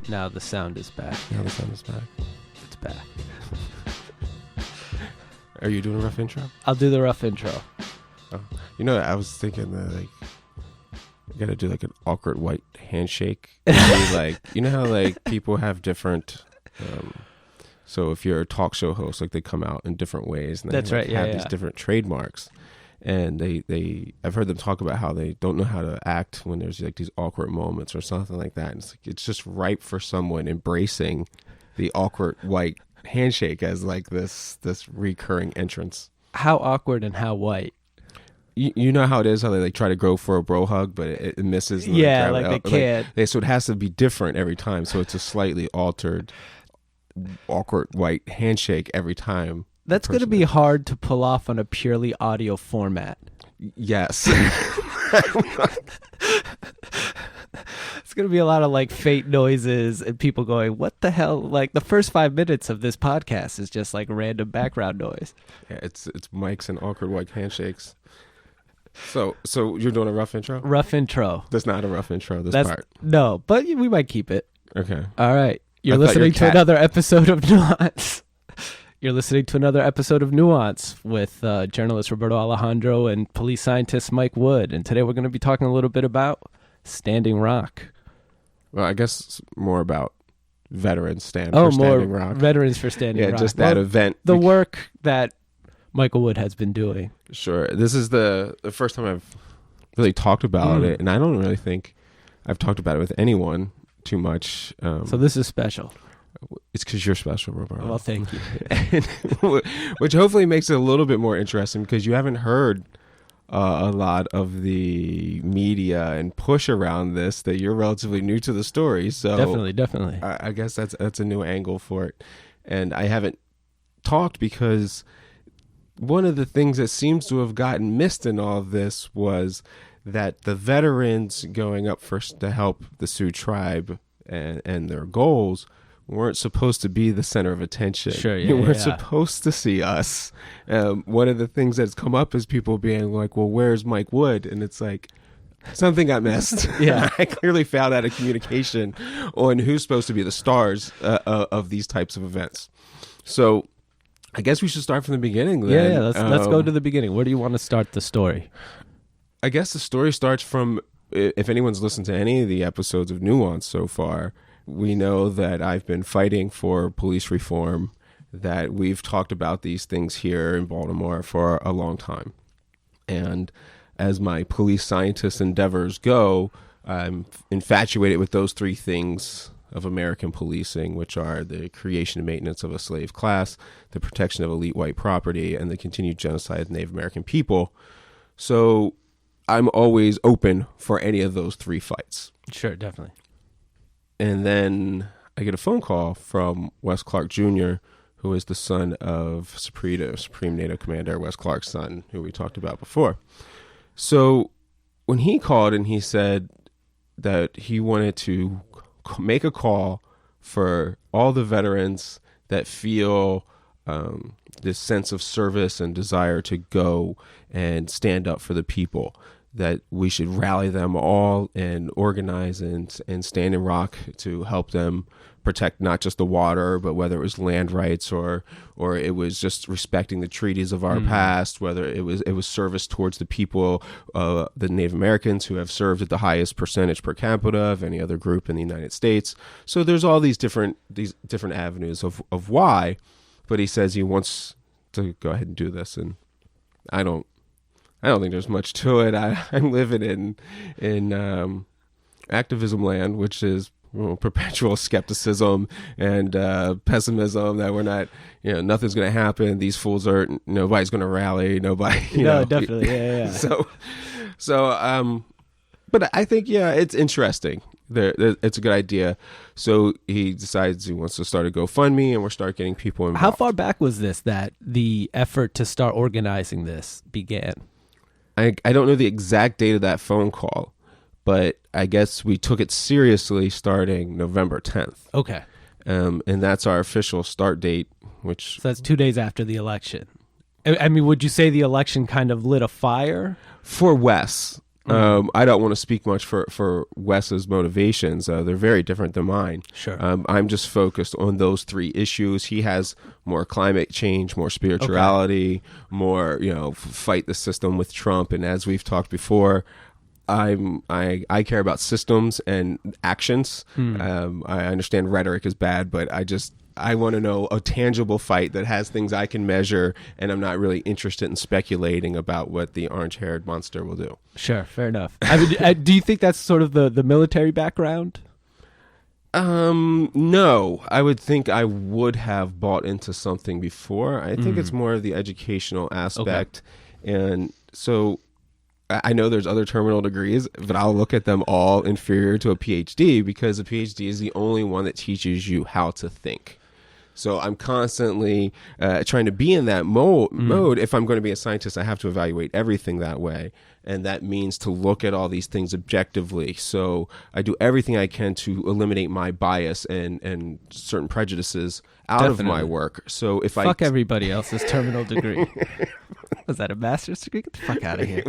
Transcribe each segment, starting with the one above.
Now the sound is back. Now the sound is back. It's back. Are you doing a rough intro? I'll do the rough intro. Oh. You know, I was thinking that, like, you gotta do, like, an awkward white handshake. Like, you know how, like, people have different... so if you're a talk show host, like, they come out in different ways. And they That's right, yeah, have these different trademarks. And I've heard them talk about how they don't know how to act when there's, like, these awkward moments or something like that. And it's, like, it's just ripe for someone embracing the awkward white handshake as, like, this recurring entrance. How awkward and how white? You know how it is, how they, like, try to go for a bro hug, but it misses. And yeah, like they can't. So it has to be different every time. So it's a slightly altered, awkward white handshake every time. That's going to be hard to pull off on a purely audio format. Yes. It's going to be a lot of, like, fake noises and people going, what the hell? Like, the first 5 minutes of this podcast is just, like, random background noise. Yeah, it's mics and awkward white handshakes. So you're doing a rough intro? Rough intro. That's not a rough intro, That's part. No, but we might keep it. Okay. All right. You're listening to another episode of Nuance. You're listening to another episode of Nuance with journalist Roberto Alejandro and police scientist Mike Wood. And today we're going to be talking a little bit about Standing Rock. Well, I guess more about veterans for Standing Rock. Veterans for Standing Rock. Yeah, just that event. The work that Michael Wood has been doing. Sure. This is the first time I've really talked about it, and I don't really think I've talked about it with anyone too much. So this is special. It's because you're special, Roberto. Well, thank you. Which hopefully makes it a little bit more interesting because you haven't heard a lot of the media and push around this, that you're relatively new to the story. So Definitely. I guess that's a new angle for it. And I haven't talked because one of the things that seems to have gotten missed in all of this was that the veterans going up first to help the Sioux tribe and their goals weren't supposed to be the center of attention. Sure, you weren't supposed to see us. One of the things that's come up is people being like, well, where's Mike Wood? And it's like, something got missed. Yeah. I clearly found out a communication on who's supposed to be the stars of these types of events. So I guess we should start from the beginning then. Yeah, let's go to the beginning. Where do you want to start the story? I guess the story starts from, if anyone's listened to any of the episodes of Nuance so far, we know that I've been fighting for police reform, that we've talked about these things here in Baltimore for a long time. And as my police scientist endeavors go, I'm infatuated with those three things of American policing, which are the creation and maintenance of a slave class, the protection of elite white property, and the continued genocide of Native American people. So I'm always open for any of those three fights. Sure, definitely. And then I get a phone call from Wes Clark Jr., who is the son of Supreme NATO Commander Wes Clark's son, who we talked about before. So when he called and he said that he wanted to make a call for all the veterans that feel this sense of service and desire to go and stand up for the people, that we should rally them all and organize and stand in rock to help them protect not just the water, but whether it was land rights or it was just respecting the treaties of our past, whether it was service towards the people, the Native Americans who have served at the highest percentage per capita of any other group in the United States. So there's all these different avenues of why, but he says he wants to go ahead and do this, and I don't think there's much to it. I'm living in activism land, which is perpetual skepticism and pessimism that we're not, nothing's going to happen. These fools nobody's going to rally. Nobody. No, definitely. Yeah. So, but I think, it's interesting. It's a good idea. So he decides he wants to start a GoFundMe, and we'll start getting people involved. How far back was this that the effort to start organizing this began? I don't know the exact date of that phone call, but I guess we took it seriously starting November 10th. Okay. And that's our official start date, which... So that's 2 days after the election. I mean, would you say the election kind of lit a fire? For Wes. I don't want to speak much for Wes's motivations. They're very different than mine. Sure. I'm just focused on those three issues. He has more climate change, more spirituality, more, fight the system with Trump. And as we've talked before, I care about systems and actions. I understand rhetoric is bad, but I want to know a tangible fight that has things I can measure, and I'm not really interested in speculating about what the orange-haired monster will do. Sure, fair enough. I mean, do you think that's sort of the military background? No, I would think I would have bought into something before. I think it's more of the educational aspect. Okay. And so I know there's other terminal degrees, but I'll look at them all inferior to a PhD because a PhD is the only one that teaches you how to think. So I'm constantly trying to be in that mode. If I'm going to be a scientist, I have to evaluate everything that way. And that means to look at all these things objectively. So I do everything I can to eliminate my bias and certain prejudices out of my work. So if Fuck everybody else's terminal degree. Was that a master's degree? Get the fuck out of here.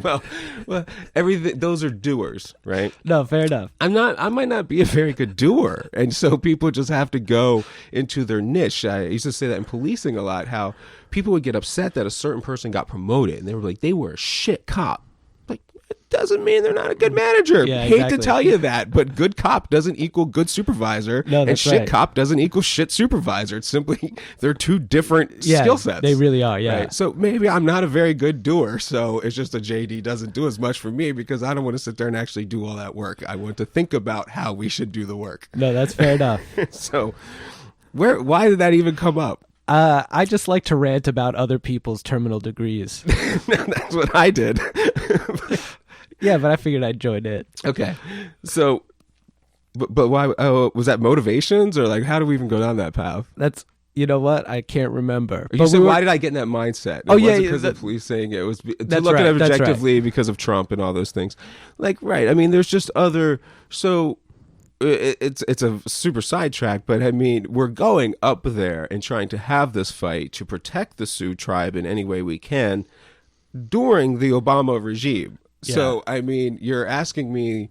well, everything. Those are doers, right? No, fair enough. I might not be a very good doer, and so people just have to go into their niche. I used to say that in policing a lot. How people would get upset that a certain person got promoted, and they were like, they were a shit cop. Like, it doesn't mean they're not a good manager. Yeah, Hate exactly. to tell you that, but good cop doesn't equal good supervisor, and shit cop doesn't equal shit supervisor. It's simply they're two different skill sets. They really are. Yeah. Right? So maybe I'm not a very good doer. So it's just a JD doesn't do as much for me because I don't want to sit there and actually do all that work. I want to think about how we should do the work. No, that's fair enough. So why did that even come up? I just like to rant about other people's terminal degrees. That's what I did. Yeah, but I figured I'd join it. Okay. So, but why? Oh, was that motivations or like how do we even go down that path? That's, you know what? I can't remember. You said, why did I get in that mindset? Oh, yeah. Because of police saying it was to That's look at it right, that's objectively because of Trump and all those things. Like, right. I mean, there's just other, so it's a super sidetrack, but I mean, we're going up there and trying to have this fight to protect the Sioux tribe in any way we can during the Obama regime. Yeah. So, I mean, you're asking me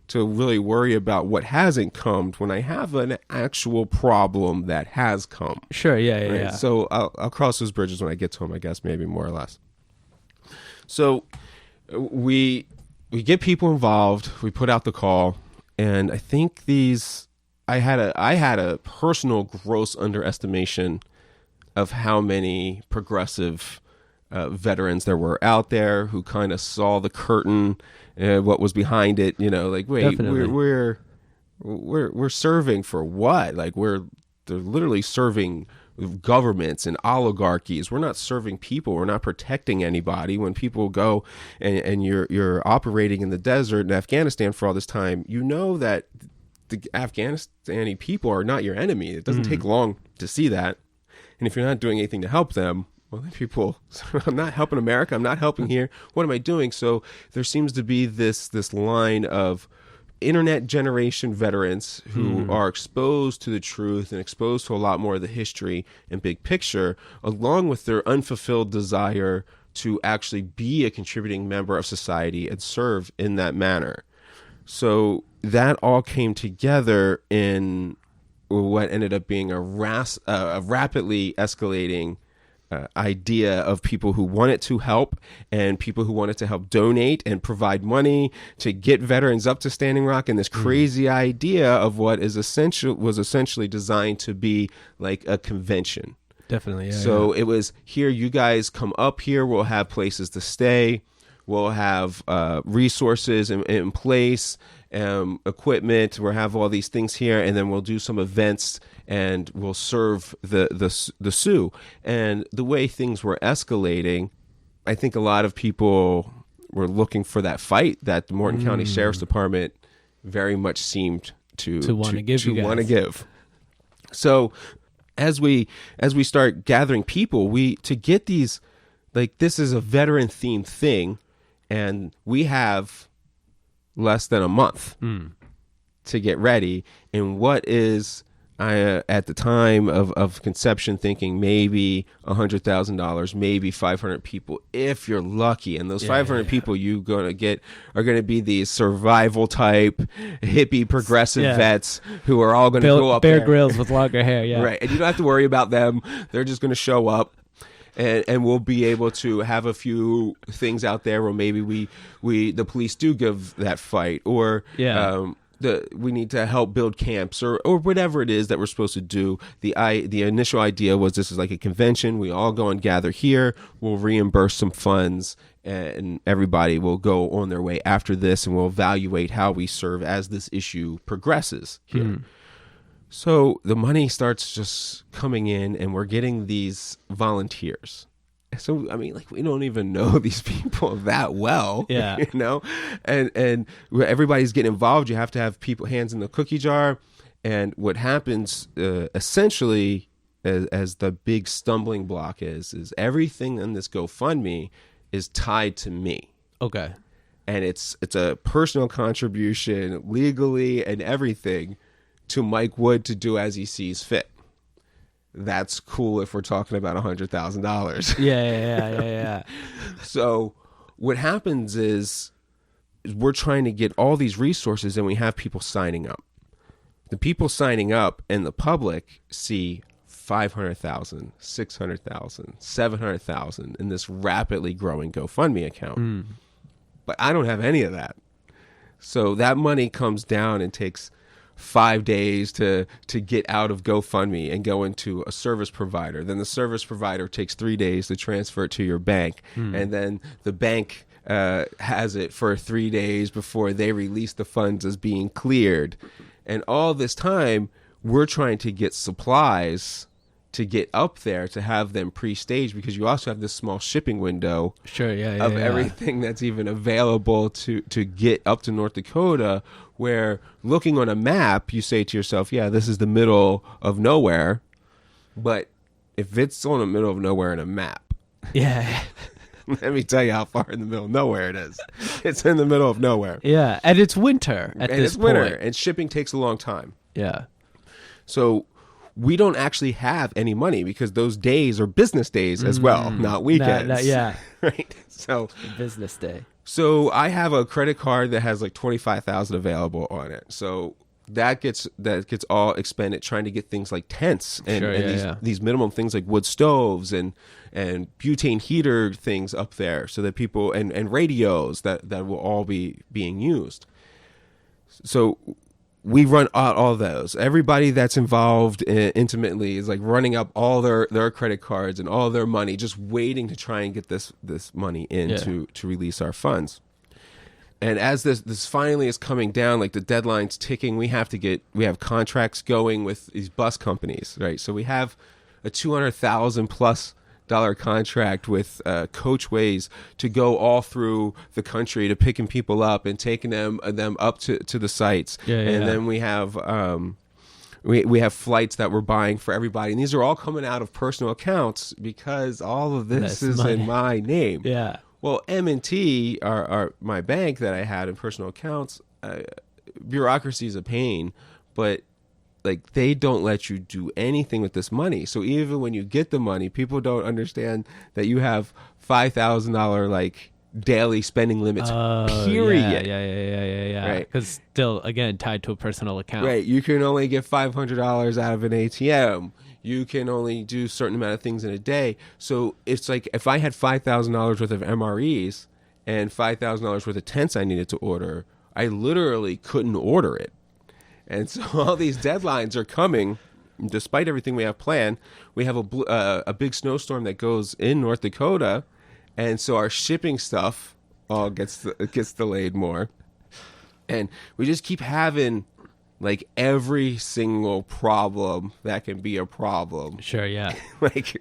to really worry about what hasn't come when I have an actual problem that has come. Sure, yeah. Right? So I'll cross those bridges when I get to them, I guess, maybe more or less. So we get people involved, we put out the call, and I think I had a personal gross underestimation of how many progressive veterans there were out there who kind of saw the curtain, what was behind it. Like, wait, Definitely. we're serving for what? Like, they're literally serving governments and oligarchies. We're not serving people. We're not protecting anybody. When people go and you're operating in the desert in Afghanistan for all this time, you know that the Afghanistani people are not your enemy. It doesn't take long to see that. And if you're not doing anything to help them, well, then people, I'm not helping America. I'm not helping here. What am I doing? So there seems to be this line of internet generation veterans who are exposed to the truth and exposed to a lot more of the history and big picture, along with their unfulfilled desire to actually be a contributing member of society and serve in that manner. So that all came together in what ended up being a rapidly escalating idea of people who wanted to help and people who wanted to help donate and provide money to get veterans up to Standing Rock, and this crazy idea of what was essentially designed to be like a convention. Definitely. Yeah, so it was, here, you guys come up here. We'll have places to stay. We'll have resources in place, equipment. We'll have all these things here, and then we'll do some events, and we'll serve the Sioux. And the way things were escalating, I think a lot of people were looking for that fight that the Morton County Sheriff's Department very much seemed to want to give. So as we start gathering people, to get these, like, this is a veteran themed thing. And we have less than a month to get ready in what is I at the time of conception thinking maybe $100,000, maybe 500 people if you're lucky, and those 500 people you gonna get are gonna be these survival type hippie progressive vets who are all gonna go up Bear there. Grylls with longer hair, right, and you don't have to worry about them. They're just gonna show up. And we'll be able to have a few things out there where maybe the police do give that fight, or we need to help build camps or whatever it is that we're supposed to do. The initial idea was this is like a convention. We all go and gather here. We'll reimburse some funds, and everybody will go on their way after this, and we'll evaluate how we serve as this issue progresses here. Mm. So the money starts just coming in, and we're getting these volunteers. So, I mean, like, we don't even know these people that well, you know? And everybody's getting involved. You have to have people hands in the cookie jar. And what happens essentially as the big stumbling block is everything in this GoFundMe is tied to me. Okay. And it's a personal contribution legally and everything to Mike Wood to do as he sees fit. That's cool if we're talking about $100,000. Yeah. So what happens is we're trying to get all these resources, and we have people signing up. The people signing up and the public see 500,000, 600,000, 700,000 in this rapidly growing GoFundMe account. Mm. But I don't have any of that. So that money comes down and takes 5 days to get out of GoFundMe and go into a service provider. Then the service provider takes 3 days to transfer it to your bank. And then the bank has it for 3 days before they release the funds as being cleared. And all this time, we're trying to get supplies to get up there to have them pre-staged, because you also have this small shipping window of everything that's even available to get up to North Dakota, where looking on a map, you say to yourself, yeah, this is the middle of nowhere. But if it's on the middle of nowhere in a map, let me tell you how far in the middle of nowhere it is. It's in the middle of nowhere. Yeah, and it's winter at this point. And shipping takes a long time. Yeah. So we don't actually have any money, because those days are business days as well, not weekends. Right. So business day. So I have a credit card that has like 25,000 available on it. So that gets all expended trying to get things like tents and these minimum things like wood stoves and butane heater things up there, so that people and radios that will all be being used. So we run out all those. Everybody that's involved intimately is like running up all their credit cards and all their money, just waiting to try and get this money in to release our funds. And as this finally is coming down, like the deadline's ticking, we have contracts going with these bus companies, right? So we have a $200,000 plus contract with Coachways to go all through the country to picking people up and taking them up to the sites. Then we have we have flights that we're buying for everybody, and these are all coming out of personal accounts, because all of this is in my name. Well, M&T, our my bank that I had in personal accounts, bureaucracy is a pain, but like, they don't let you do anything with this money. So even when you get the money, people don't understand that you have $5,000 like daily spending limits. Period. Yeah. Right. Because still, again, tied to a personal account. Right. You can only get $500 out of an ATM. You can only do a certain amount of things in a day. So it's like, if I had $5,000 worth of MREs and $5,000 worth of tents I needed to order, I literally couldn't order it. And so all these deadlines are coming, despite everything we have planned. We have a big snowstorm that goes in North Dakota, and so our shipping stuff all gets delayed more. And we just keep having like every single problem that can be a problem. Sure, yeah. like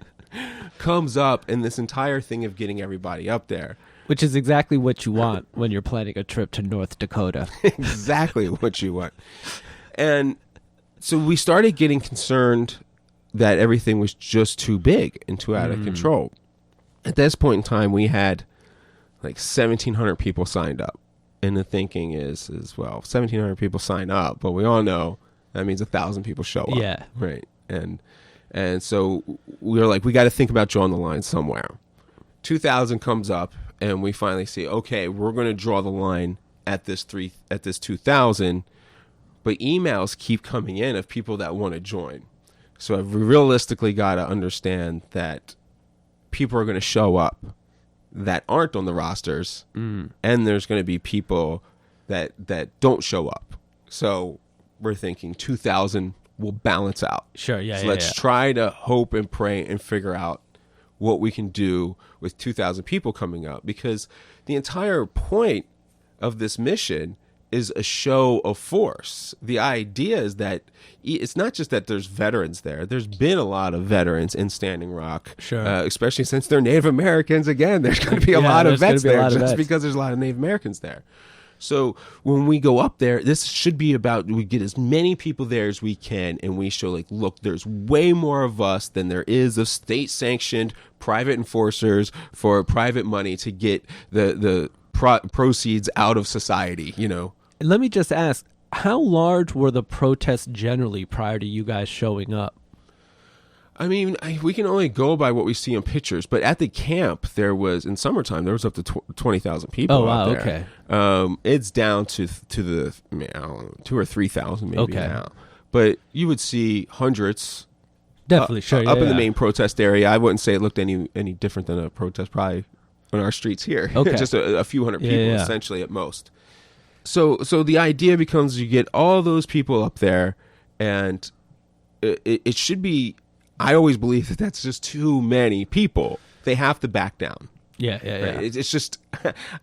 comes up in this entire thing of getting everybody up there. Which is exactly what you want when you're planning a trip to North Dakota. Exactly what you want. And so we started getting concerned that everything was just too big and too out of control. At this point in time, we had like 1,700 people signed up. And the thinking is well, 1,700 people sign up, but we all know That means 1,000 people show up. Yeah. Right. And so we were like, we got to think about drawing the line somewhere. 2,000 comes up, and we finally see, okay, we're going to draw the line at this 2,000, but emails keep coming in of people that want to join. So we realistically got to understand that people are going to show up that aren't on the rosters, and there's going to be people that don't show up. So we're thinking 2,000 will balance out. Sure, yeah. So let's try to hope and pray and figure out what we can do with 2,000 people coming up, because the entire point of this mission is a show of force. The idea is that it's not just that there's veterans there. There's been a lot of veterans in Standing Rock, sure. Especially since they're Native Americans. Again, there's going to be a lot of vets there just because there's a lot of Native Americans there. So when we go up there, this should be about, we get as many people there as we can, and we show, like, look, there's way more of us than there is of state-sanctioned private enforcers for private money to get the proceeds out of society, you know. Let me just ask, how large were the protests generally prior to you guys showing up? I mean, we can only go by what we see in pictures, but at the camp, there was, in summertime, there was up to 20,000 people out there. Okay. It's down to the, I mean, I don't know, 2,000 or 3,000 maybe now. But you would see hundreds. Definitely, sure. Up in the main protest area. I wouldn't say it looked any different than a protest probably on our streets here. Okay. Just a few hundred people, essentially, at most. So the idea becomes you get all those people up there, and it should be, I always believe that that's just too many people. They have to back down. Yeah. Right? It's just,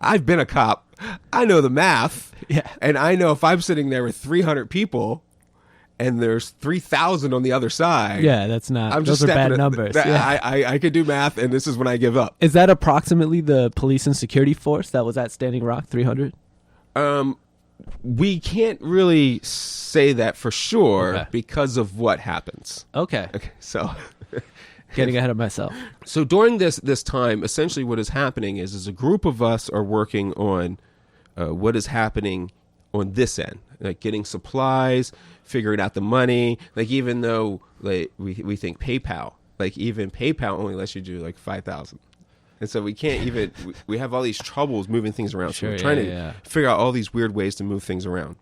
I've been a cop. I know the math. Yeah. And I know if I'm sitting there with 300 people and there's 3,000 on the other side. Yeah, that's not, those are bad numbers. I could do math, and this is when I give up. Is that approximately the police and security force that was at Standing Rock, 300? We can't really say that for sure because of what happens. Okay, so getting ahead of myself. So during this time, essentially what is happening is a group of us are working on what is happening on this end, like getting supplies, figuring out the money. Like, even though, like, we think PayPal, like, even PayPal only lets you do like 5,000. And so we can't even, we have all these troubles moving things around. So we're trying to figure out all these weird ways to move things around.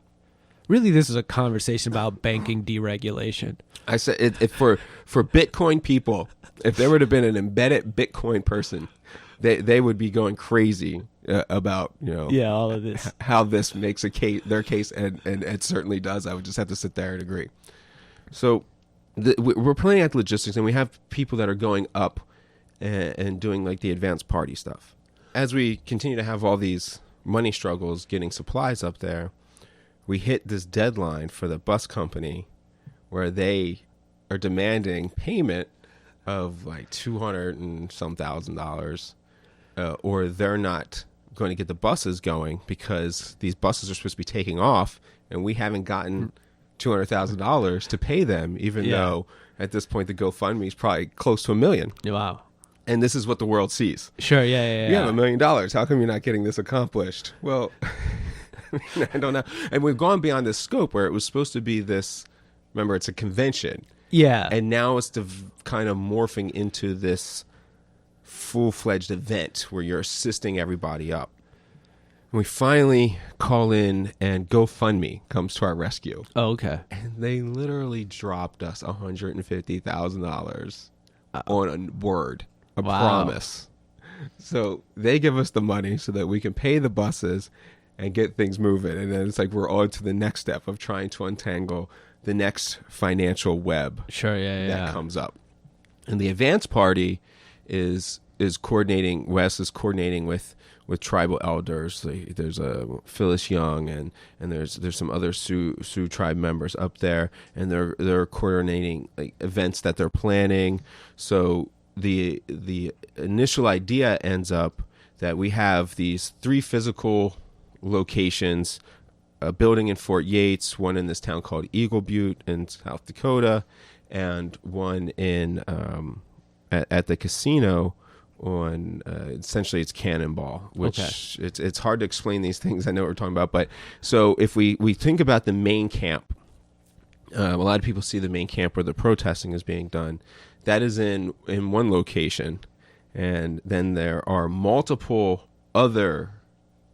Really, this is a conversation about banking deregulation. I said, if for Bitcoin people, if there would have been an embedded Bitcoin person, they would be going crazy about, you know, all of this, how this makes their case, and it certainly does. I would just have to sit there and agree. So we're planning out the logistics, and we have people that are going up and doing, like, the advanced party stuff. As we continue to have all these money struggles getting supplies up there, we hit this deadline for the bus company where they are demanding payment of like $200 and some $1,000, or they're not going to get the buses going because these buses are supposed to be taking off, and we haven't gotten $200,000 to pay them, even though at this point the GoFundMe is probably close to $1 million. Wow. And this is what the world sees. Sure, yeah. You have $1 million. How come you're not getting this accomplished? Well, I don't know. And we've gone beyond this scope where it was supposed to be this, remember, it's a convention. Yeah. And now it's kind of morphing into this full-fledged event where you're assisting everybody up. And we finally call in, and GoFundMe comes to our rescue. Oh, okay. And they literally dropped us $150,000 on a word. A promise. So they give us the money so that we can pay the buses and get things moving. And then it's like we're on to the next step of trying to untangle the next financial web that comes up. And the advance party is coordinating, Wes is coordinating with tribal elders. There's Phyllis Young and there's some other Sioux tribe members up there, and they're coordinating, like, events that they're planning. So the initial idea ends up that we have these 3 physical locations, a building in Fort Yates, one in this town called Eagle Butte in South Dakota, and one in at the casino on essentially it's Cannonball, which it's hard to explain these things. I know what we're talking about, but so if we think about the main camp, A lot of people see the main camp where the protesting is being done. That is in one location. And then there are multiple other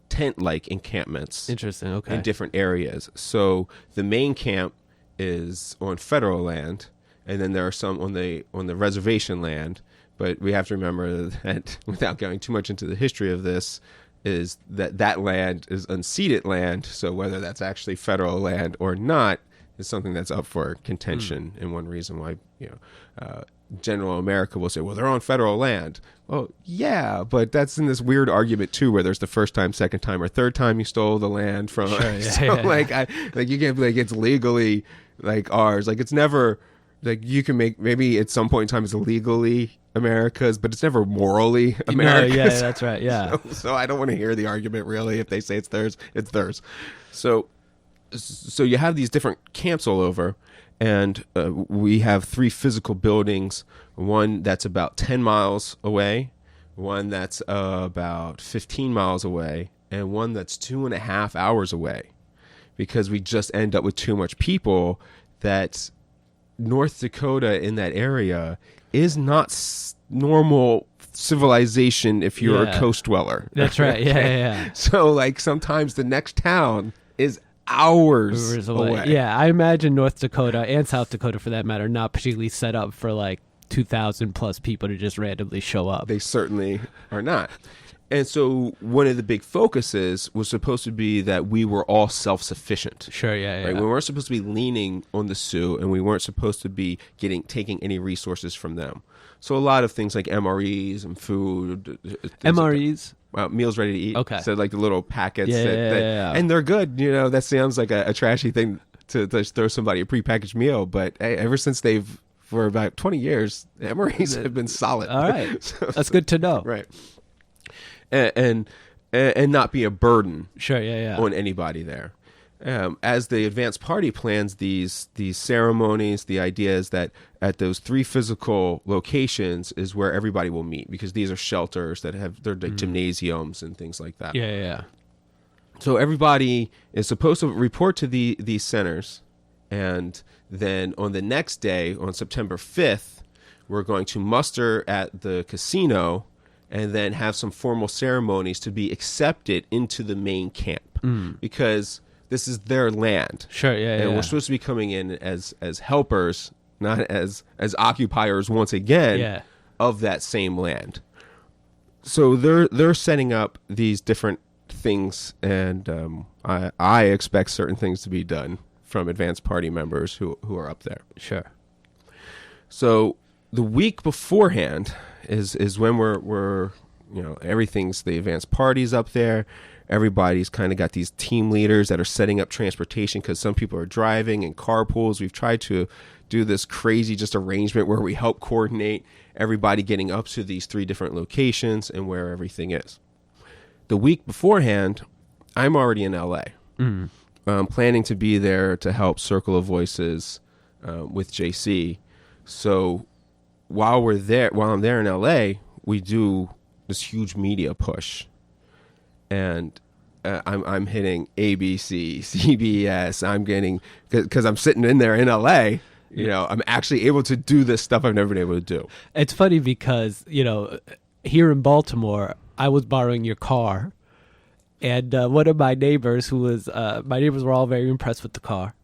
tent-like encampments. Interesting. Okay. In different areas. So the main camp is on federal land, and then there are some on the reservation land. But we have to remember that, without going too much into the history of this, is that land is unceded land. So whether that's actually federal land or not is something that's up for contention. And one reason why general America will say, well, they're on federal land. Well, yeah, but that's in this weird argument too, where there's the first time, second time, or third time you stole the land from. Sure, yeah, so yeah. you can't be like it's legally like ours. Like it's never like you can make maybe at some point in time it's legally America's, but it's never morally America's. No, yeah, that's right. Yeah. So I don't want to hear the argument really. If they say it's theirs, it's theirs. So you have these different camps all over. And we have 3 physical buildings, one that's about 10 miles away, one that's about 15 miles away, and one that's 2.5 hours away, because we just end up with too much people. That North Dakota in that area is not normal civilization if you're a coast dweller. That's right. Yeah. So like sometimes the next town is hours away. Yeah, I imagine North Dakota and South Dakota, for that matter, not particularly set up for like 2,000 plus people to just randomly show up. They certainly are not. And so one of the big focuses was supposed to be that we were all self-sufficient. Sure, yeah. Right? We weren't supposed to be leaning on the Sioux, and we weren't supposed to be taking any resources from them. So a lot of things like MREs and food. MREs? Meals ready to eat. Okay. So like the little packets. Yeah. And they're good. That sounds like a trashy thing to throw somebody a prepackaged meal. But hey, ever since for about 20 years, MREs have been solid. All right. That's good to know. Right. And not be a burden. Sure, yeah. On anybody there. As the advanced party plans these ceremonies, the idea is that at those 3 physical locations is where everybody will meet, because these are shelters that they're like gymnasiums and things like that. Yeah. So everybody is supposed to report to these centers, and then on the next day, on September 5th, we're going to muster at the casino and then have some formal ceremonies to be accepted into the main camp, because this is their land. Sure, yeah. And we're supposed to be coming in as helpers, not as occupiers once again of that same land. So they're setting up these different things, and I expect certain things to be done from advanced party members who are up there. Sure. So the week beforehand is when we're everything's the advanced parties up there. Everybody's kind of got these team leaders that are setting up transportation, because some people are driving in carpools. We've tried to do this crazy just arrangement where we help coordinate everybody getting up to these 3 different locations and where everything is. The week beforehand, I'm already in LA. I'm planning to be there to help Circle of Voices with JC. So while I'm there in LA, we do this huge media push. And I'm hitting ABC, CBS. I'm getting, because I'm sitting in there in LA. I'm actually able to do this stuff I've never been able to do. It's funny because here in Baltimore, I was borrowing your car, and one of my neighbors my neighbors were all very impressed with the car.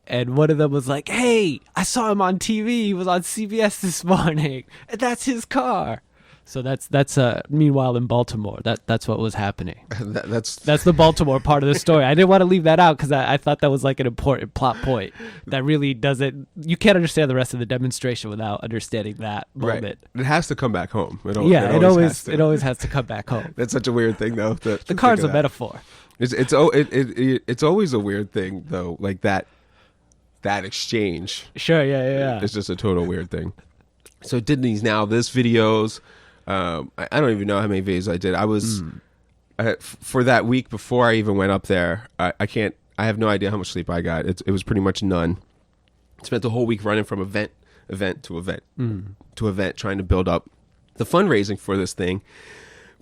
And one of them was like, "Hey, I saw him on TV. He was on CBS this morning, and that's his car." So that's meanwhile in Baltimore, that's what was happening. That's the Baltimore part of the story. I didn't want to leave that out because I thought that was like an important plot point that really doesn't. You can't understand the rest of the demonstration without understanding that moment. Right. It has to come back home. It always has to come back home. That's such a weird thing, though. The car's a metaphor. It's always a weird thing, though. Like that exchange. Sure. Yeah. It's just a total weird thing. So did these this videos. I don't even know how many videos I did. I was for that week before I even went up there. I have no idea how much sleep I got. It was pretty much none. Spent the whole week running from event to event to event, trying to build up the fundraising for this thing,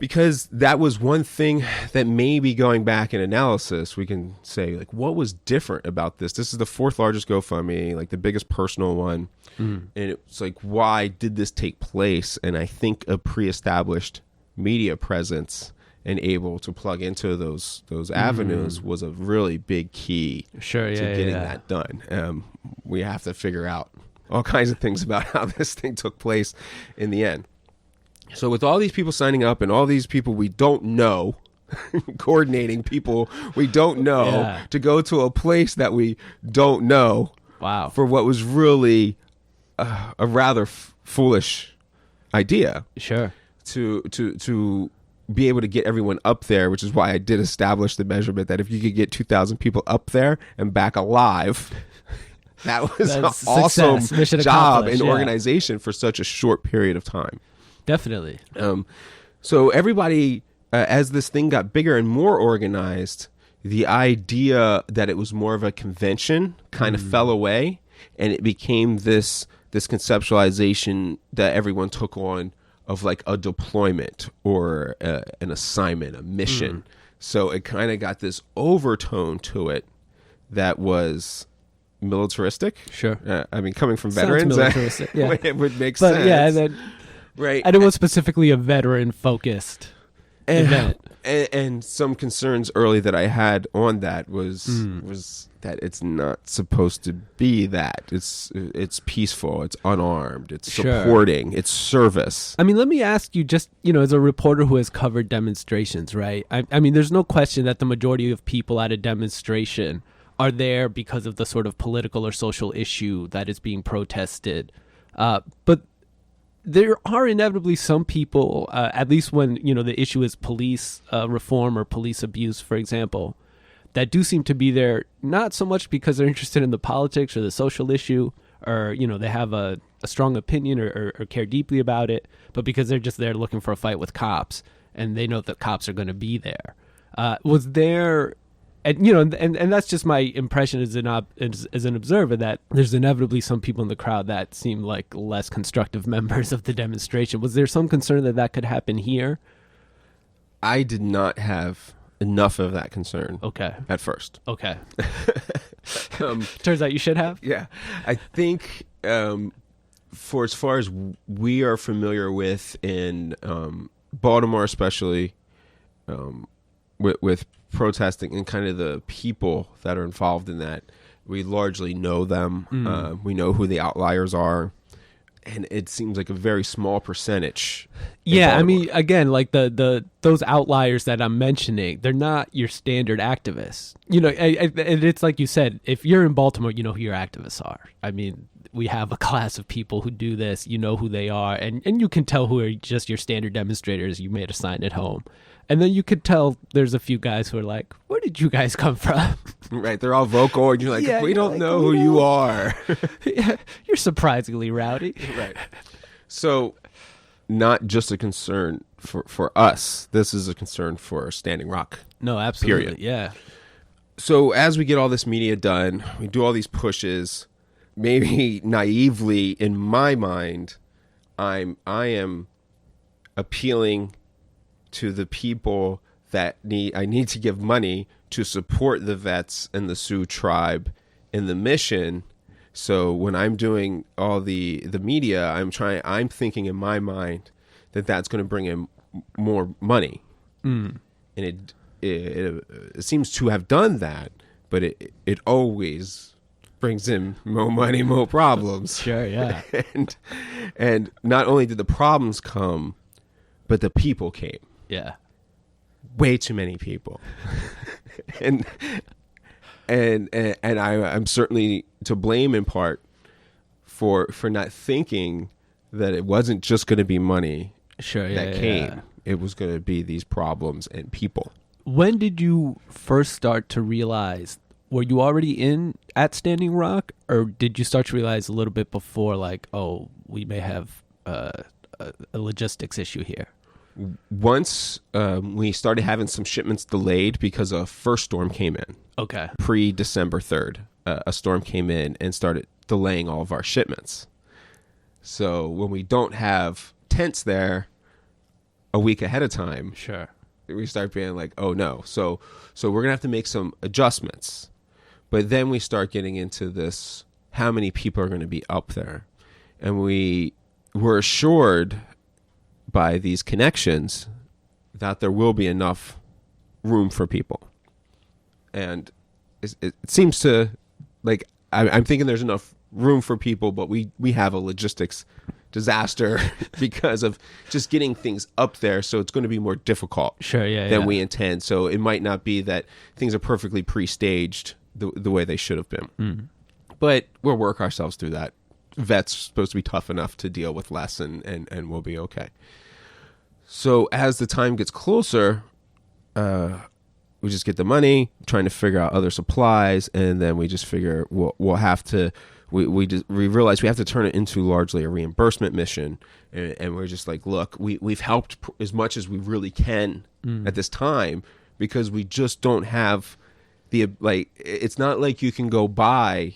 because that was one thing that maybe going back in analysis, we can say, like, what was different about this? This is the fourth largest GoFundMe, like the biggest personal one. And it's like, why did this take place? And I think a pre-established media presence and able to plug into those avenues was a really big key to getting that done. We have to figure out all kinds of things about how this thing took place in the end. So with all these people signing up and all these people we don't know, coordinating people we don't know to go to a place that we don't know for what was really a rather foolish idea. Sure. To be able to get everyone up there, which is why I did establish the measurement that if you could get 2,000 people up there and back alive, that was an awesome job and organization for such a short period of time. Definitely. So everybody, as this thing got bigger and more organized, the idea that it was more of a convention kind of fell away, and it became this conceptualization that everyone took on of like a deployment or an assignment, a mission. So it kind of got this overtone to it that was militaristic. Sure. I mean, coming from veterans, it would make sense. But yeah, and then, right. And it was specifically a veteran-focused event. And some concerns early that I had on that was that it's not supposed to be that. It's peaceful, it's unarmed, it's supporting, it's service. I mean, let me ask you, just, as a reporter who has covered demonstrations, right? I mean, there's no question that the majority of people at a demonstration are there because of the sort of political or social issue that is being protested. But there are inevitably some people, at least when, the issue is police reform or police abuse, for example, that do seem to be there, not so much because they're interested in the politics or the social issue, or, they have a strong opinion or care deeply about it, but because they're just there looking for a fight with cops, and they know that cops are going to be there. Was there... And that's just my impression as an observer, that there's inevitably some people in the crowd that seem like less constructive members of the demonstration. Was there some concern that could happen here? I did not have enough of that concern. Okay. At first. Okay. Turns out you should have. Yeah, I think for as far as we are familiar with in Baltimore, especially with protesting and kind of the people that are involved in that, we largely know them. We know who the outliers are, and it seems like a very small percentage. Yeah, I mean, again, like those outliers that I'm mentioning, they're not your standard activists. And it's like you said, if you're in Baltimore, you know who your activists are. I mean, we have a class of people who do this. You know who they are, and you can tell who are just your standard demonstrators. You made a sign at home. And then you could tell there's a few guys who are like, where did you guys come from? Right. They're all vocal, and you're like, we don't know who you are. Yeah, you're surprisingly rowdy. Right. So not just a concern for us. This is a concern for Standing Rock. No, absolutely. Period. Yeah. So as we get all this media done, we do all these pushes, maybe naively in my mind, I am appealing to the people that I need to give money to support the vets and the Sioux tribe in the mission. So when I'm doing all the media, I'm thinking in my mind that that's going to bring in more money. And it seems to have done that, but it always brings in more money, more problems. Sure, yeah. and not only did the problems come, but the people came. Yeah. Way too many people. and I'm certainly to blame in part for not thinking that it wasn't just going to be money that came. Yeah. It was going to be these problems and people. When did you first start to realize, were you already at Standing Rock, or did you start to realize a little bit before, like, oh, we may have a logistics issue here? Once we started having some shipments delayed because a first storm came in. Okay. Pre-December 3rd, a storm came in and started delaying all of our shipments. So when we don't have tents there, a week ahead of time, Sure. we start being like, oh no. So we're going to have to make some adjustments. But then we start getting into this, how many people are going to be up there? And we were assured by these connections that there will be enough room for people. And it seems to, like, I'm thinking there's enough room for people, but we have a logistics disaster because of just getting things up there. So it's going to be more difficult than we intend. So it might not be that things are perfectly pre-staged the way they should have been. But we'll work ourselves through that. Vet's supposed to be tough enough to deal with less, and we'll be okay. So as the time gets closer, we just get the money, trying to figure out other supplies, and then we just figure we'll have to. We realize we have to turn it into largely a reimbursement mission, and we're just like, look, we've helped as much as we really can at this time, because we just don't have the, like, it's not like you can go buy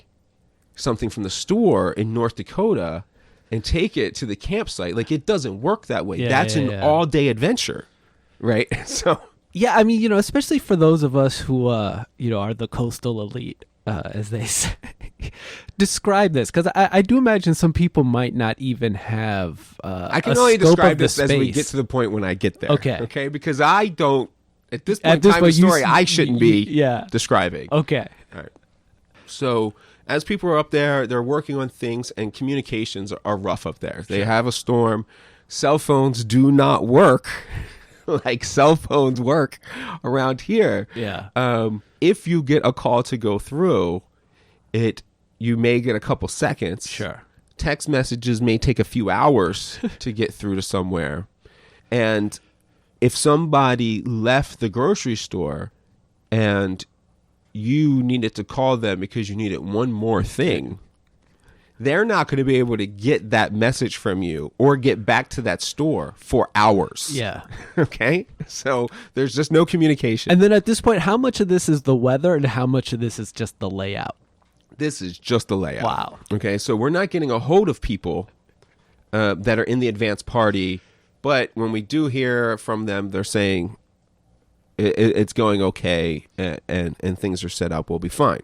something from the store in North Dakota and take it to the campsite. Like, it doesn't work that way. That's an all-day adventure, right? So yeah, I mean, especially for those of us who are the coastal elite, as they say. Describe this, because I do imagine some people might not even have I can only describe this as we get to the point when I get there. Okay, because I don't, at this point in time in the story, I shouldn't be describing. Okay. All right. So as people are up there, they're working on things, and communications are rough up there. They have a storm. Cell phones do not work like cell phones work around here. Yeah. If you get a call to go through, you may get a couple seconds. Sure. Text messages may take a few hours to get through to somewhere. And if somebody left the grocery store and you needed to call them because you needed one more thing, they're not going to be able to get that message from you or get back to that store for hours. Yeah. Okay? So there's just no communication. And then at this point, how much of this is the weather and how much of this is just the layout? This is just the layout. Wow. Okay, so we're not getting a hold of people that are in the advance party, but when we do hear from them, they're saying it's going okay and things are set up, we'll be fine.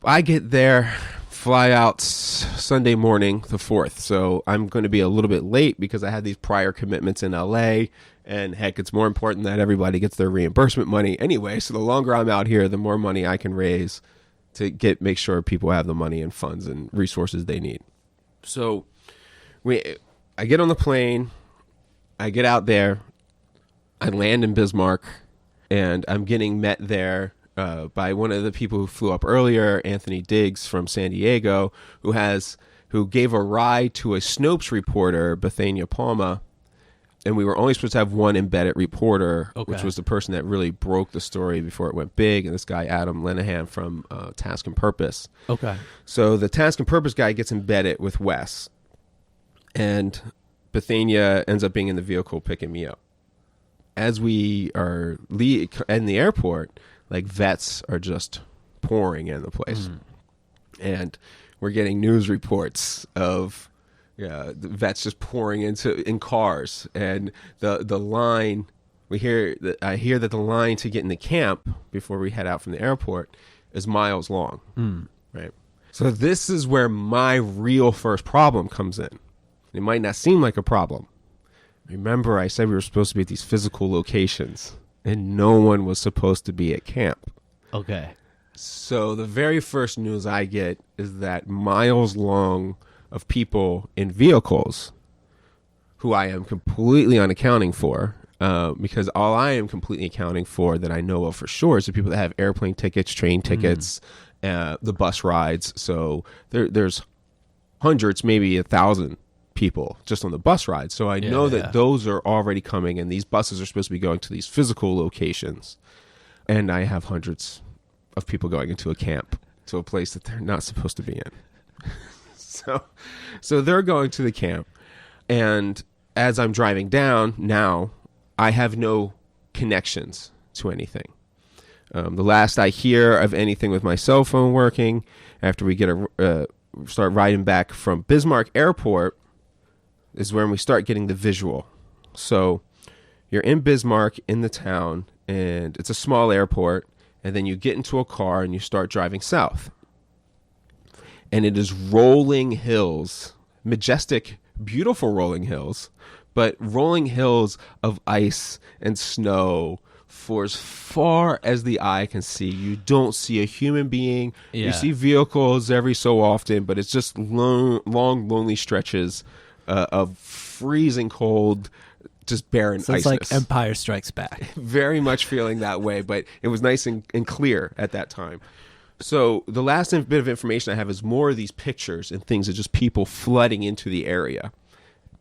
I get there, fly out Sunday morning, the 4th, so I'm going to be a little bit late because I had these prior commitments in LA, and heck, it's more important that everybody gets their reimbursement money anyway, so the longer I'm out here, the more money I can raise to make sure people have the money and funds and resources they need. So I get on the plane, I get out there, I land in Bismarck, and I'm getting met there by one of the people who flew up earlier, Anthony Diggs from San Diego, who gave a ride to a Snopes reporter, Bethania Palma, and we were only supposed to have one embedded reporter, which was the person that really broke the story before it went big, and this guy, Adam Lenahan from Task and Purpose. Okay. So the Task and Purpose guy gets embedded with Wes, and Bethania ends up being in the vehicle picking me up. As we are in the airport, like, vets are just pouring in the place. And we're getting news reports of the vets just pouring in cars, and the line I hear that the line to get in the camp before we head out from the airport is miles long. Right. So this is where my real first problem comes in. It might not seem like a problem. Remember, I said we were supposed to be at these physical locations, and no one was supposed to be at camp. Okay. So the very first news I get is that miles long of people in vehicles who I am completely unaccounting for, because all I am completely accounting for that I know of for sure is the people that have airplane tickets, train tickets, the bus rides. So there's hundreds, maybe 1,000 people just on the bus ride. So I know that those are already coming, and these buses are supposed to be going to these physical locations. And I have hundreds of people going into a camp, to a place that they're not supposed to be in. So they're going to the camp, and as I'm driving down now, I have no connections to anything. The last I hear of anything with my cell phone working, after we start riding back from Bismarck Airport, is when we start getting the visual. So you're in Bismarck in the town, and it's a small airport, and then you get into a car and you start driving south. And it is rolling hills, majestic, beautiful rolling hills, but rolling hills of ice and snow for as far as the eye can see. You don't see a human being. Yeah. You see vehicles every so often, but it's just long, lonely stretches of freezing cold, just barren ice. It's like Empire Strikes Back. Very much feeling that way, but it was nice and clear at that time. So the last bit of information I have is more of these pictures and things of just people flooding into the area,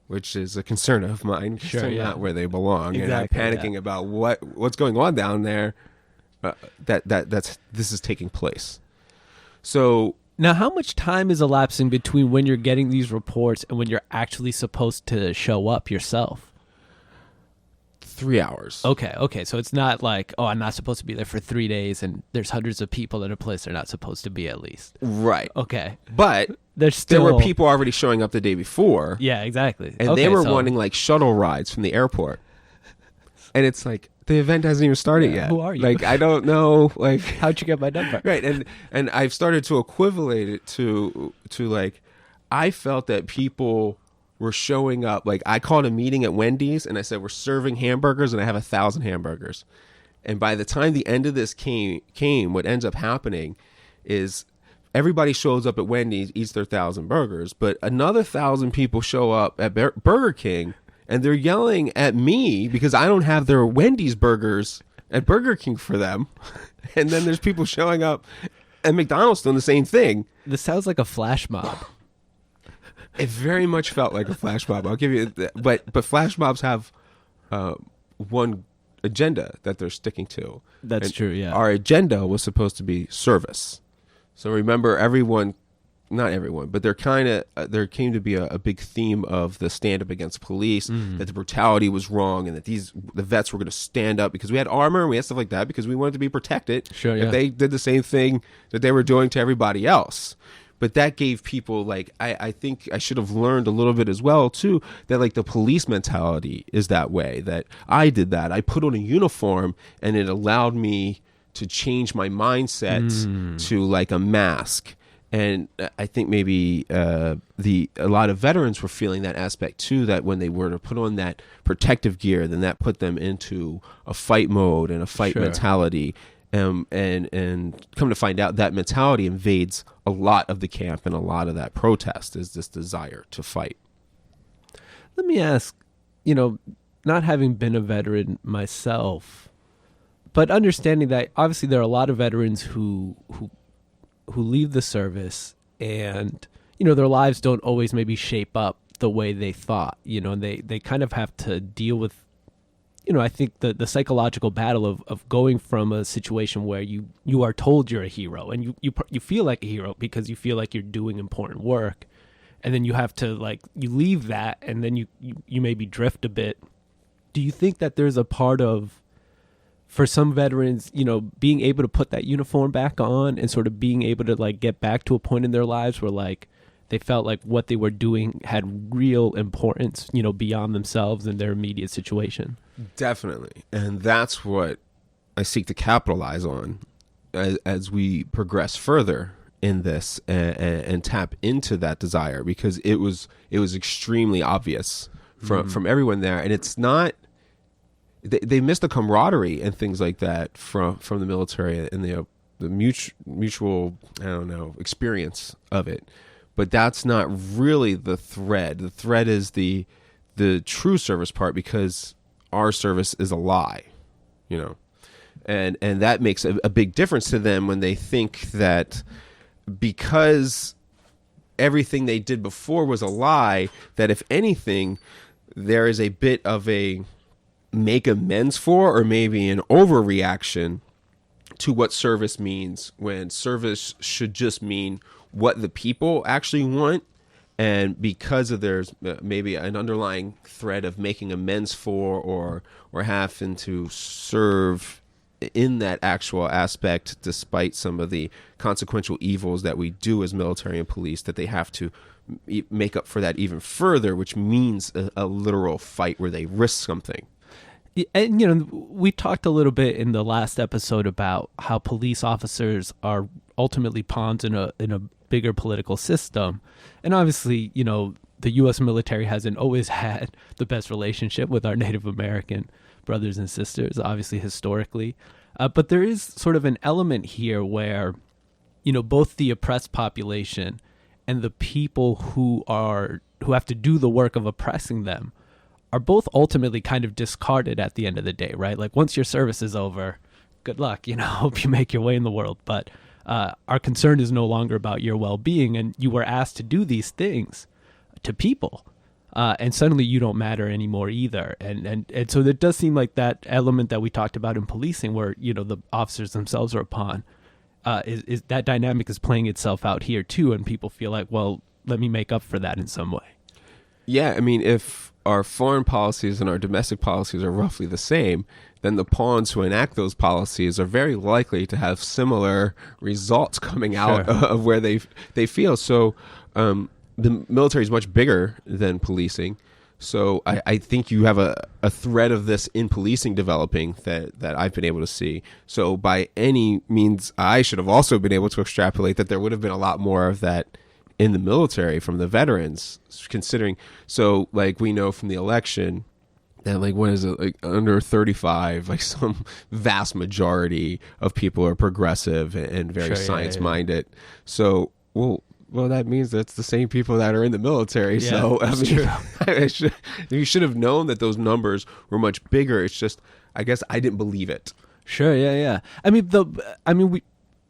which is a concern of mine. Sure, yeah. Not where they belong. Exactly, and I'm panicking about what's going on down there. This is taking place. So now, how much time is elapsing between when you're getting these reports and when you're actually supposed to show up yourself? 3 hours. Okay. So it's not like, I'm not supposed to be there for 3 days and there's hundreds of people in a place they're not supposed to be at least. Right. Okay. But there were people already showing up the day before. Yeah, exactly. And they were wanting like shuttle rides from the airport. And it's like, the event hasn't even started yet. Who are you? Like, I don't know. Like, how'd you get my number? Right. And I've started to equivalent it to like, I felt that people were showing up. Like, I called a meeting at Wendy's and I said, we're serving hamburgers and I have 1,000 hamburgers. And by the time the end of this came, what ends up happening is everybody shows up at Wendy's, eats their 1,000 burgers, but another 1,000 people show up at Burger King and they're yelling at me because I don't have their Wendy's burgers at Burger King for them. And then there's people showing up at McDonald's doing the same thing. This sounds like a flash mob. It very much felt like a flash mob. I'll give you that. But flash mobs have one agenda that they're sticking to. That's true, yeah. Our agenda was supposed to be service. So remember, not everyone, but there came to be a big theme of the stand up against police, that the brutality was wrong, and that the vets were going to stand up because we had armor and we had stuff like that because we wanted to be protected. Sure, yeah. If they did the same thing that they were doing to everybody else. But that gave people, like, I think I should have learned a little bit as well, too, that, like, the police mentality is that way, that I did that. I put on a uniform, and it allowed me to change my mindset to, like, a mask. And I think maybe a lot of veterans were feeling that aspect, too, that when they were to put on that protective gear, then that put them into a fight mode and a fight mentality. And come to find out, that mentality invades a lot of the camp, and a lot of that protest is this desire to fight. Let me ask, not having been a veteran myself, but understanding that obviously there are a lot of veterans who leave the service, and their lives don't always maybe shape up the way they thought. And they kind of have to deal with, I think the psychological battle of going from a situation where you are told you're a hero and you feel like a hero because you feel like you're doing important work, and then you have to, like, you leave that and then you maybe drift a bit. Do you think that there's a part of, for some veterans, being able to put that uniform back on and sort of being able to, like, get back to a point in their lives where, like, they felt like what they were doing had real importance, beyond themselves and their immediate situation? Definitely. And that's what I seek to capitalize on as we progress further in this and tap into that desire, because it was extremely obvious from everyone there. And it's not, they miss the camaraderie and things like that from the military and the mutual, I don't know, experience of it. But that's not really the thread. The thread is the true service part, because our service is a lie, and that makes a big difference to them when they think that because everything they did before was a lie, that if anything, there is a bit of a make amends for, or maybe an overreaction to what service means, when service should just mean what the people actually want. And because of there's maybe an underlying thread of making amends for, or having to serve in that actual aspect, despite some of the consequential evils that we do as military and police, that they have to make up for that even further, which means a literal fight where they risk something. And, we talked a little bit in the last episode about how police officers are ultimately pawns in a bigger political system. And obviously, the U.S. military hasn't always had the best relationship with our Native American brothers and sisters, obviously historically. But there is sort of an element here where, both the oppressed population and the people who have to do the work of oppressing them are both ultimately kind of discarded at the end of the day, right? Like once your service is over, good luck, hope you make your way in the world. But our concern is no longer about your well-being, and you were asked to do these things to people. And suddenly you don't matter anymore either. And so it does seem like that element that we talked about in policing where, the officers themselves are a pawn, is that dynamic is playing itself out here too. And people feel like, well, let me make up for that in some way. Yeah, I mean, if our foreign policies and our domestic policies are roughly the same, then the pawns who enact those policies are very likely to have similar results coming out of where they feel. So the military is much bigger than policing. So I think you have a thread of this in policing developing that I've been able to see. So by any means, I should have also been able to extrapolate that there would have been a lot more of that in the military from the veterans, considering. So like we know from the election that like what is it, like under 35, like some vast majority of people are progressive and very science minded. So well that means that's the same people that are in the military. Yeah, so I mean, you should have known that those numbers were much bigger. It's just I guess I didn't believe it. Sure, yeah.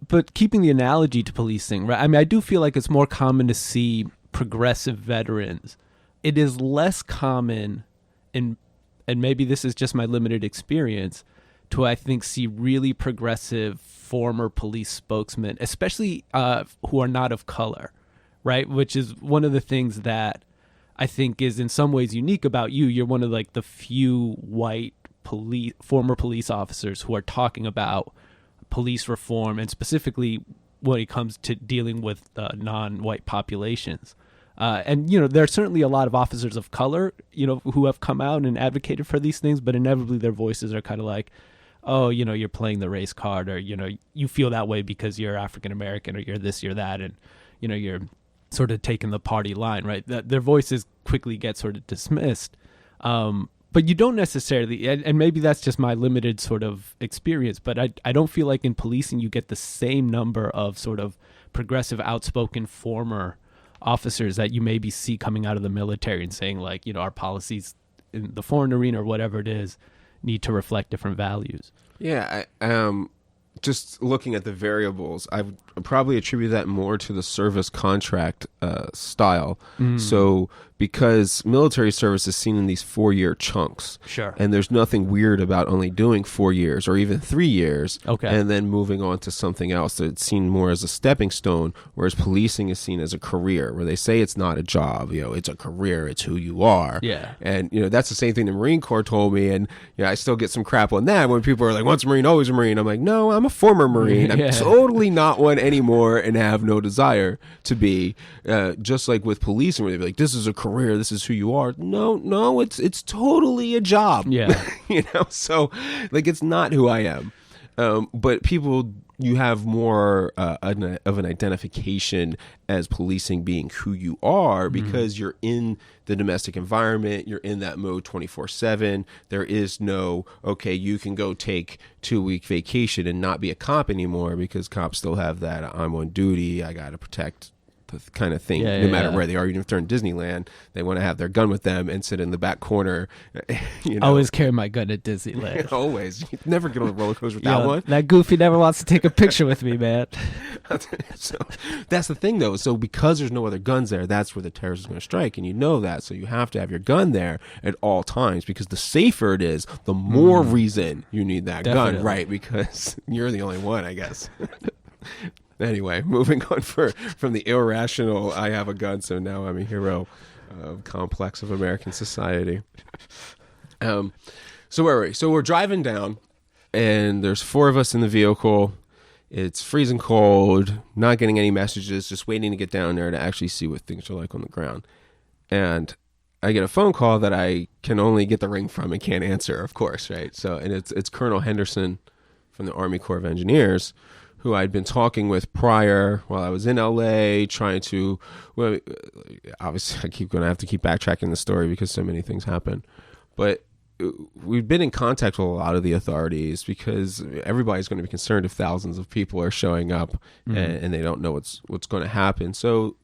But keeping the analogy to policing, right? I mean, I do feel like it's more common to see progressive veterans. It is less common, and maybe this is just my limited experience, to I think see really progressive former police spokesmen, especially who are not of color, right? Which is one of the things that I think is in some ways unique about you. You're one of like the few white former police officers who are talking about police reform, and specifically when it comes to dealing with non-white populations. And, there are certainly a lot of officers of color, who have come out and advocated for these things, but inevitably their voices are kind of like, oh, you're playing the race card, or, you feel that way because you're African-American, or you're this, you're that, and, you're sort of taking the party line, right? Their voices quickly get sort of dismissed. But you don't necessarily, and maybe that's just my limited sort of experience, but I don't feel like in policing you get the same number of sort of progressive, outspoken former officers that you maybe see coming out of the military and saying like, our policies in the foreign arena or whatever it is need to reflect different values. Yeah, just looking at the variables, I would probably attribute that more to the service contract style. So because military service is seen in these 4-year chunks. Sure. And there's nothing weird about only doing 4 years or even 3 years. Okay. And then moving on to something else. So it's seen more as a stepping stone, whereas policing is seen as a career, where they say it's not a job, it's a career, it's who you are. Yeah. And, that's the same thing the Marine Corps told me. And, I still get some crap on that when people are like, once a Marine, always a Marine. I'm like, no, I'm a former Marine. I'm totally not one anymore and have no desire to be. Just like with policing, where they'd be like, this is a career, this is who you are. No, it's totally a job. Yeah. So like it's not who I am. But people, you have more of an identification as policing being who you are because you're in the domestic environment. You're in that mode 24/7. There is no, okay, you can go take 2-week vacation and not be a cop anymore because cops still have that I'm on duty, I got to protect kind of thing, no matter where they are. Even if they're in Disneyland, they want to have their gun with them and sit in the back corner. I always carry my gun at Disneyland. Always. You never get on a roller coaster without one. That goofy never wants to take a picture with me, man. So that's the thing, though. So because there's no other guns there, that's where the terrorist is going to strike, and you know that. So you have to have your gun there at all times, because the safer it is, the more reason you need that gun, right? Because you're the only one, I guess. Anyway, moving on from the irrational, I have a gun, so now I'm a hero complex of American society. So where were we? So we're driving down, and there's 4 of us in the vehicle. It's freezing cold, not getting any messages, just waiting to get down there to actually see what things are like on the ground. And I get a phone call that I can only get the ring from and can't answer, of course, right? So, and it's Colonel Henderson from the Army Corps of Engineers, who I'd been talking with prior while I was in LA, trying to, well, obviously I keep going to have to keep backtracking the story because so many things happen. But we've been in contact with a lot of the authorities because everybody's going to be concerned if thousands of people are showing up and they don't know what's going to happen. So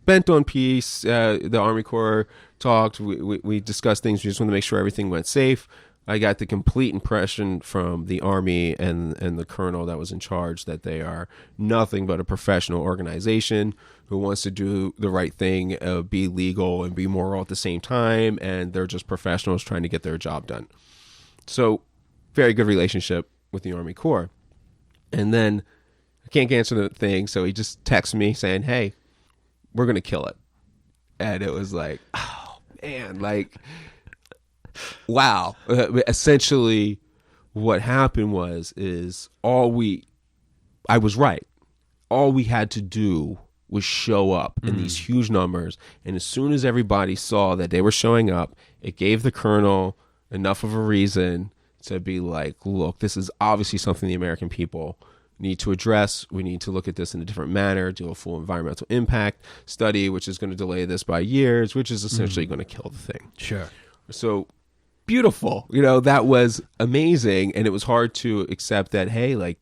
bent on peace, the Army Corps talked, we discussed things. We just wanted to make sure everything went safe. I got the complete impression from the Army and the colonel that was in charge that they are nothing but a professional organization who wants to do the right thing, be legal and be moral at the same time, and they're just professionals trying to get their job done. So, very good relationship with the Army Corps. And then, I can't answer the thing, so he just texts me saying, hey, we're going to kill it. And it was like, oh, man, like... Wow. Essentially, what happened is I was right. All we had to do was show up in these huge numbers. And as soon as everybody saw that they were showing up, it gave the colonel enough of a reason to be like, look, this is obviously something the American people need to address. We need to look at this in a different manner, do a full environmental impact study, which is going to delay this by years, which is essentially going to kill the thing. Sure. So beautiful. You know, that was amazing. And it was hard to accept that, hey, like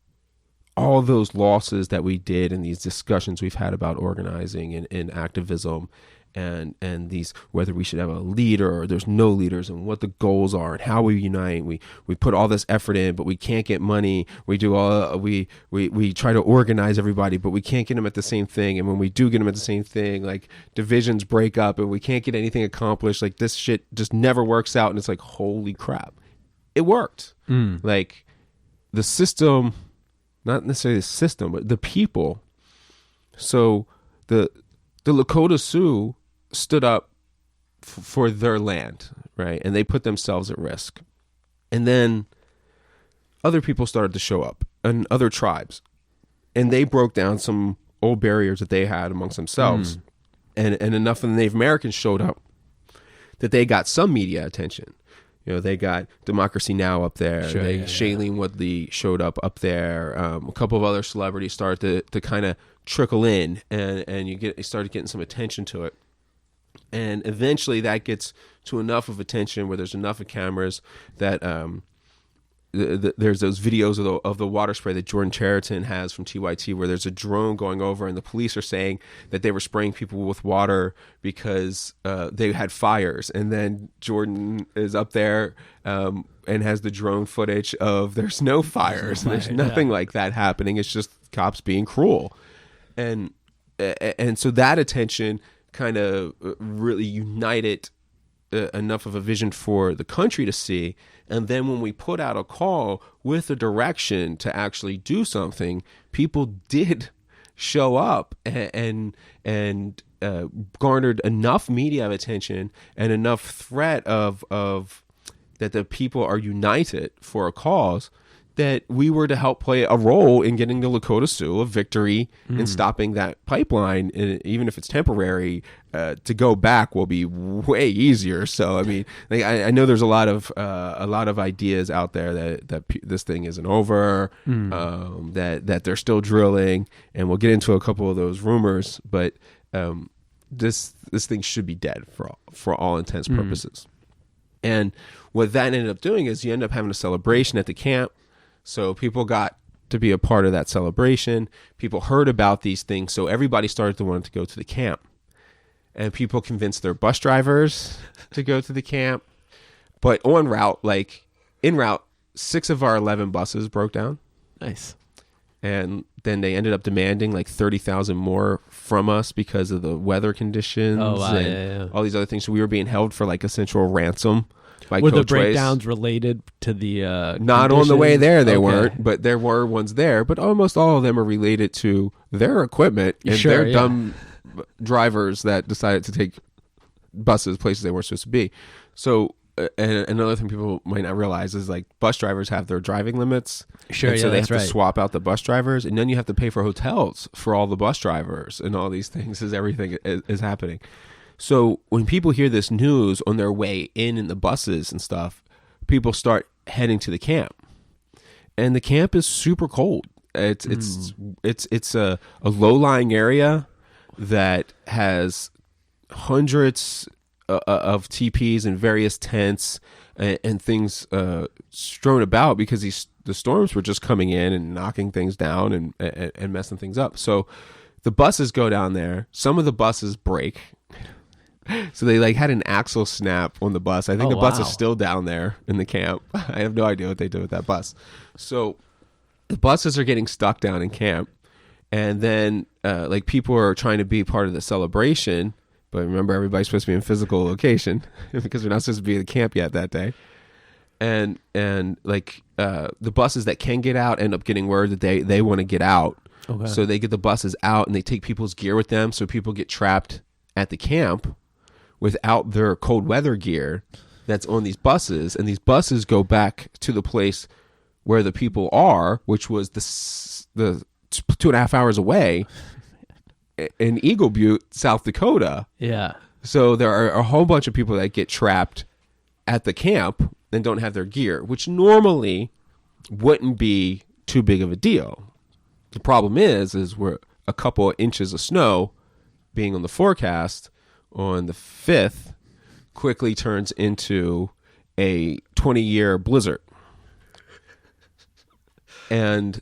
all those losses that we did in these discussions we've had about organizing and activism and these, whether we should have a leader or there's no leaders and what the goals are and how we unite. We put all this effort in, but we can't get money. We try to organize everybody, but we can't get them at the same thing. And when we do get them at the same thing, like divisions break up and we can't get anything accomplished. Like this shit just never works out. And it's like, holy crap, it worked. Like the system, not necessarily the system, but the people. So the Lakota Sioux stood up for their land, right? And they put themselves at risk. And then other people started to show up and other tribes. And they broke down some old barriers that they had amongst themselves. And enough of the Native Americans showed up that they got some media attention. You know, they got Democracy Now! Up there. Sure, Shailene Woodley showed up there. A couple of other celebrities started to kind of trickle in, and you started getting some attention to it. And eventually that gets to enough of attention where there's enough of cameras that there's those videos of the water spray that Jordan Chariton has from TYT where there's a drone going over and the police are saying that they were spraying people with water because they had fires. And then Jordan is up there and has the drone footage of there's no fires. There's nothing like that happening. It's just cops being cruel. And so that attention kind of really united enough of a vision for the country to see. And then when we put out a call with a direction to actually do something, people did show up and garnered enough media attention and enough threat of that the people are united for a cause that we were to help play a role in getting the Lakota Sioux a victory in stopping that pipeline. And even if it's temporary, to go back will be way easier. So, I mean, like, I know there's a lot of ideas out there that this thing isn't over, that they're still drilling, and we'll get into a couple of those rumors. But this thing should be dead for all intents and purposes. And what that ended up doing is you end up having a celebration at the camp. So people got to be a part of that celebration. People heard about these things. So everybody started to want to go to the camp. And people convinced their bus drivers to go to the camp. But in route, 6 of our 11 buses broke down. Nice. And then they ended up demanding like $30,000 more from us because of the weather conditions and all these other things. So we were being held for like essential ransom. Were the breakdowns related to the not on the way there? They weren't, but there were ones there. But almost all of them are related to their equipment and their dumb drivers that decided to take buses places they weren't supposed to be. So, and another thing people might not realize is like bus drivers have their driving limits. Sure, so they have to swap out the bus drivers, and then you have to pay for hotels for all the bus drivers and all these things as everything is happening. So when people hear this news on their way in the buses and stuff, people start heading to the camp. And the camp is super cold. It's a low-lying area that has hundreds of teepees and various tents and things strewn about because the storms were just coming in and knocking things down and messing things up. So the buses go down there. Some of the buses break. So they like had an axle snap on the bus. I think the bus is still down there in the camp. I have no idea what they did with that bus. So the buses are getting stuck down in camp. And then like people are trying to be part of the celebration. But remember, everybody's supposed to be in physical location because we're not supposed to be in the camp yet that day. And like the buses that can get out end up getting word that they want to get out. Okay. So they get the buses out and they take people's gear with them. So people get trapped at the camp without their cold weather gear that's on these buses. And these buses go back to the place where the people are, which was the 2.5 hours away in Eagle Butte, South Dakota. Yeah. So there are a whole bunch of people that get trapped at the camp and don't have their gear, which normally wouldn't be too big of a deal. The problem is we're a couple of inches of snow being on the forecast on the 5th quickly turns into a 20-year blizzard. And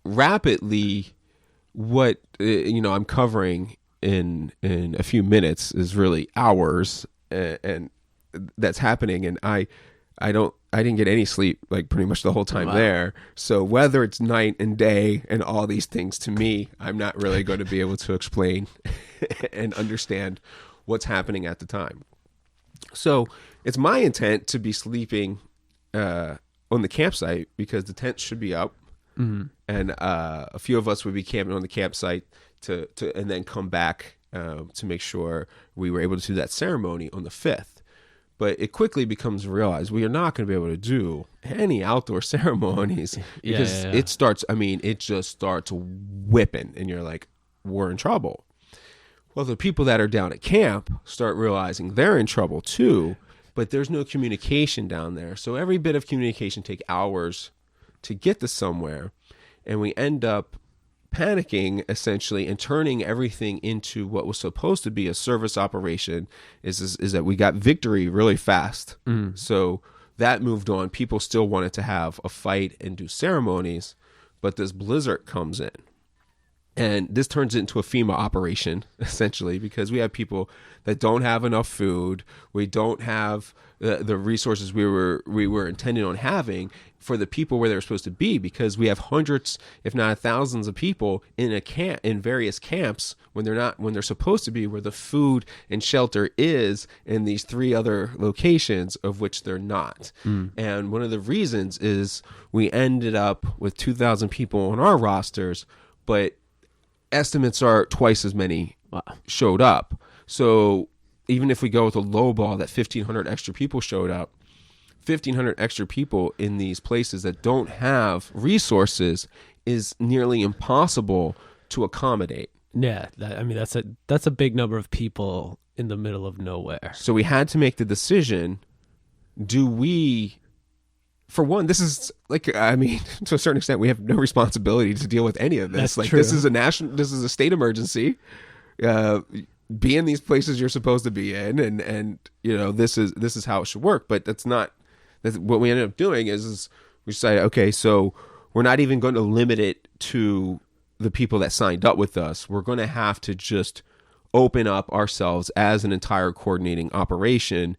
rapidly, what I'm covering in a few minutes is really hours, and that's happening. And I didn't get any sleep like pretty much the whole time there. So whether it's night and day and all these things, to me, I'm not really going to be able to explain and understand what's happening at the time. So it's my intent to be sleeping on the campsite because the tent should be up. Mm-hmm. And a few of us would be camping on the campsite to and then come back to make sure we were able to do that ceremony on the 5th. But it quickly becomes realized we are not going to be able to do any outdoor ceremonies because it just starts whipping and you're like, we're in trouble. Well, the people that are down at camp start realizing they're in trouble too, but there's no communication down there. So every bit of communication takes hours to get to somewhere, and we end up panicking essentially and turning everything into what was supposed to be a service operation is that we got victory really fast. So that moved on. People still wanted to have a fight and do ceremonies, but this blizzard comes in. And this turns into a FEMA operation, essentially, because we have people that don't have enough food. We don't have the resources we were intending on having for the people where they're supposed to be, because we have hundreds, if not thousands, of people in a camp, in various camps when they're supposed to be where the food and shelter is in these 3 other locations of which they're not. And one of the reasons is we ended up with 2,000 people on our rosters, but estimates are twice as many showed up. So even if we go with a low ball that 1,500 extra people showed up, 1,500 extra people in these places that don't have resources is nearly impossible to accommodate. Yeah, that's a big number of people in the middle of nowhere. So we had to make the decision, do we... For one, this is to a certain extent, we have no responsibility to deal with any of this. That's true. This is a state emergency. Be in these places you're supposed to be in, and this is how it should work. But that's what we ended up doing is we decided, okay, so we're not even going to limit it to the people that signed up with us. We're going to have to just open up ourselves as an entire coordinating operation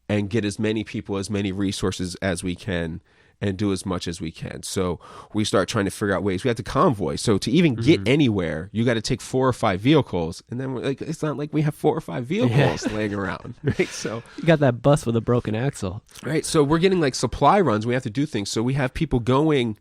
and get as many people, as many resources as we can, and do as much as we can. So we start trying to figure out ways. We have to convoy. So to even get anywhere, you got to take 4 or 5 vehicles. And then it's not like we have 4 or 5 vehicles laying around, right? So you got that bus with a broken axle. Right. So we're getting like supply runs. We have to do things. So we have people going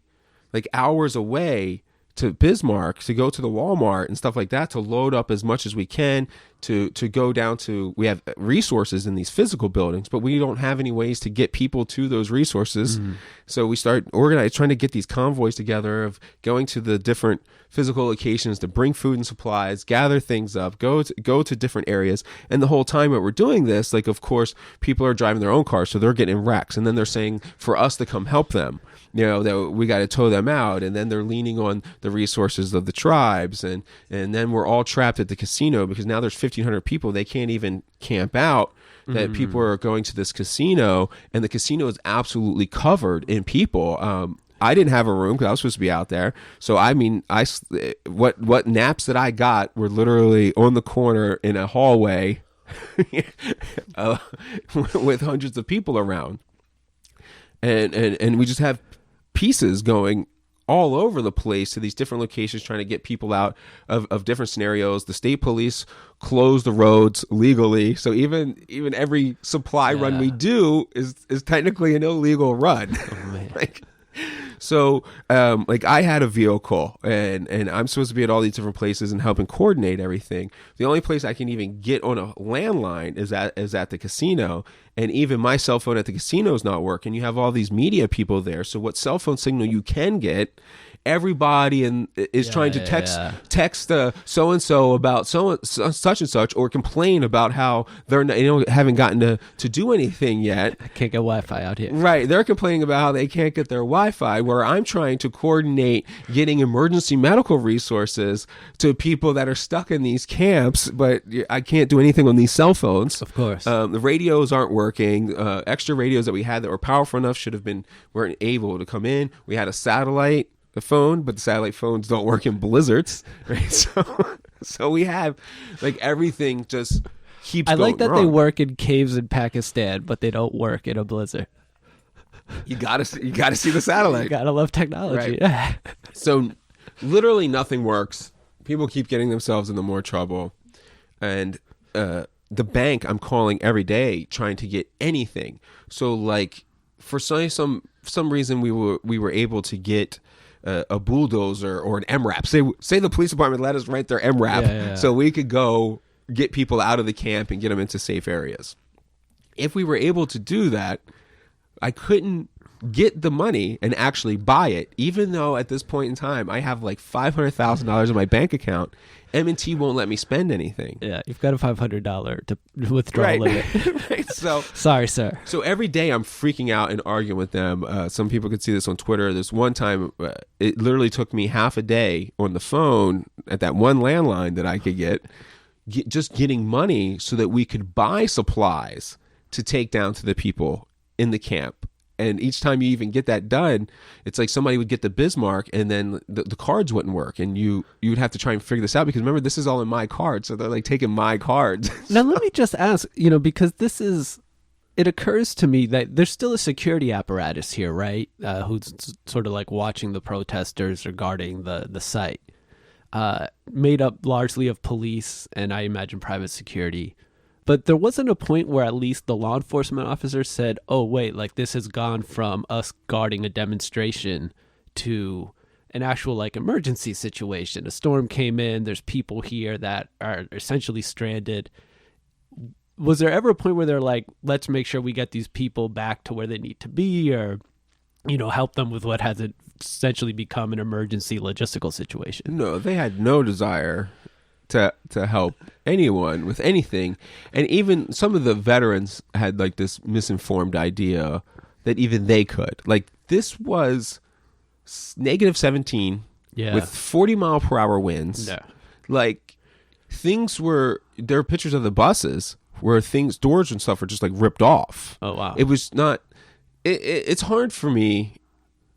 like hours away to Bismarck to go to the Walmart and stuff like that to load up as much as we can, to go down to, we have resources in these physical buildings, but we don't have any ways to get people to those resources. So we start trying to get these convoys together of going to the different physical locations to bring food and supplies, gather things up, go to different areas. And the whole time that we're doing this, like, of course, people are driving their own cars, so they're getting in wrecks. And then they're saying for us to come help them, that we got to tow them out. And then they're leaning on the resources of the tribes. And then we're all trapped at the casino because now there's 1,500 people. They can't even camp out. That people are going to this casino, and the casino is absolutely covered in people. I didn't have a room because I was supposed to be out there. So what naps that I got were literally on the corner in a hallway with hundreds of people around, and we just have pieces going all over the place to these different locations trying to get people out of different scenarios. The state police close the roads legally, so even every supply run we do is technically an illegal run. So I had a vehicle and I'm supposed to be at all these different places and helping coordinate everything. The only place I can even get on a landline is at the casino, and even my cell phone at the casino is not working. You have all these media people there, so what cell phone signal you can get, everybody is trying to text so and so about such and such, or complain about how they're haven't gotten to do anything yet. I can't get Wi-Fi out here. Right, they're complaining about how they can't get their Wi-Fi, where I'm trying to coordinate getting emergency medical resources to people that are stuck in these camps, but I can't do anything on these cell phones. Of course, the radios aren't working. Extra radios that we had that were powerful enough weren't able to come in. We had a satellite phone, but the satellite phones don't work in blizzards, right? So we have everything just keeps going I like that wrong. They work in caves in Pakistan, but they don't work in a blizzard. You gotta see the satellite. You gotta love technology. Right. So literally nothing works. People keep getting themselves into more trouble, and the bank I'm calling every day trying to get anything. So for some reason we were able to get a bulldozer or an MRAP. Say the police department let us write their MRAP so we could go get people out of the camp and get them into safe areas. If we were able to do that, I couldn't get the money and actually buy it, even though at this point in time I have $500,000 in my bank account. M&T won't let me spend anything. Yeah, you've got a $500 withdrawal limit. Right. So sorry, sir. So every day I'm freaking out and arguing with them. Some people could see this on Twitter. This one time, it literally took me half a day on the phone at that one landline that I could just getting money so that we could buy supplies to take down to the people in the camp. And each time you even get that done, it's like somebody would get the Bismarck and then the cards wouldn't work. And you would have to try and figure this out because remember, this is all in my card. So they're taking my cards. Now, let me just ask, because it occurs to me that there's still a security apparatus here, right? Who's sort of watching the protesters regarding the site, made up largely of police and I imagine private security. But there wasn't a point where at least the law enforcement officers said, oh, wait, this has gone from us guarding a demonstration to an actual emergency situation. A storm came in. There's people here that are essentially stranded. Was there ever a point where they're let's make sure we get these people back to where they need to be, or, help them with what has essentially become an emergency logistical situation? No, they had no desire to help anyone with anything. And even some of the veterans had this misinformed idea that even they could. This was -17 with 40-mile-per-hour winds. Yeah. Things were, there are pictures of the buses where doors and stuff were just ripped off. Oh, wow. It was not, it's hard for me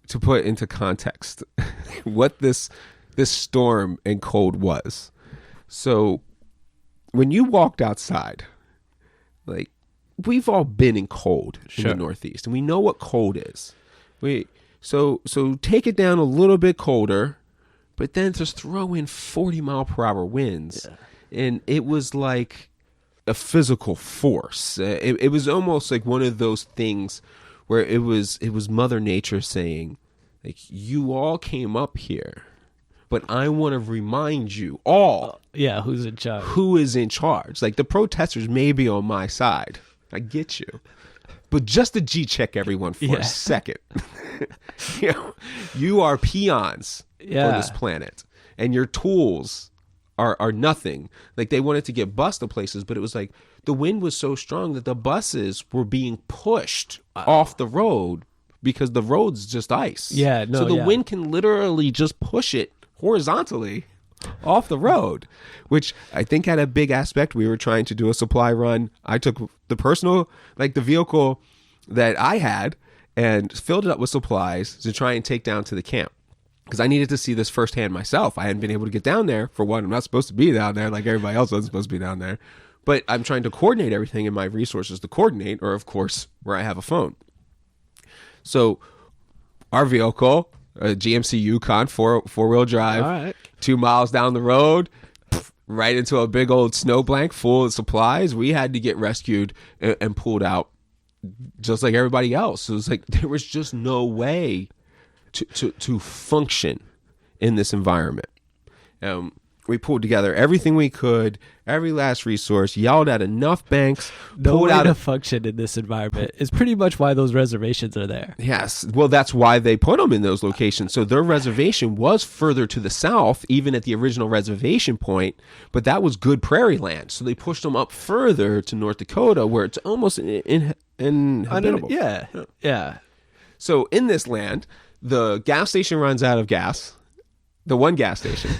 to put into context what this storm and cold was. So when you walked outside, we've all been in cold in the Northeast, and we know what cold is. So take it down a little bit colder, but then just throw in 40-mile-per-hour winds. Yeah. And it was like a physical force. It was almost like one of those things where it was Mother Nature saying, you all came up here but I want to remind you all. Yeah, who's in charge? Who is in charge? Like, the protesters may be on my side. I get you. But just to G-check everyone for a second. You are peons on this planet. And your tools are nothing. Like, they wanted to get bused to places, but it was like the wind was so strong that the buses were being pushed off the road because the road's just ice. Yeah, no, so the wind can literally just push it horizontally off the road, which I think had a big aspect. We were trying to do a supply run. I took the vehicle that I had and filled it up with supplies to try and take down to the camp, because I needed to see this firsthand myself. I hadn't been able to get down there. For one, I'm not supposed to be down there like everybody else wasn't supposed to be down there. But I'm trying to coordinate everything, and my resources to coordinate are, of course, where I have a phone. So our vehicle, a GMC Yukon, four-wheel drive, 2 miles down the road, right into a big old snow blanket full of supplies. We had to get rescued and pulled out just like everybody else. It was like there was just no way to function in this environment. We pulled together everything we could, every last resource, yelled at enough banks. No way to function in this environment is pretty much why those reservations are there. Yes. Well, that's why they put them in those locations. So their reservation was further to the south, even at the original reservation point, but that was good prairie land. So they pushed them up further to North Dakota, where it's almost inhabitable. Yeah. So in this land, the gas station runs out of gas. The one gas station.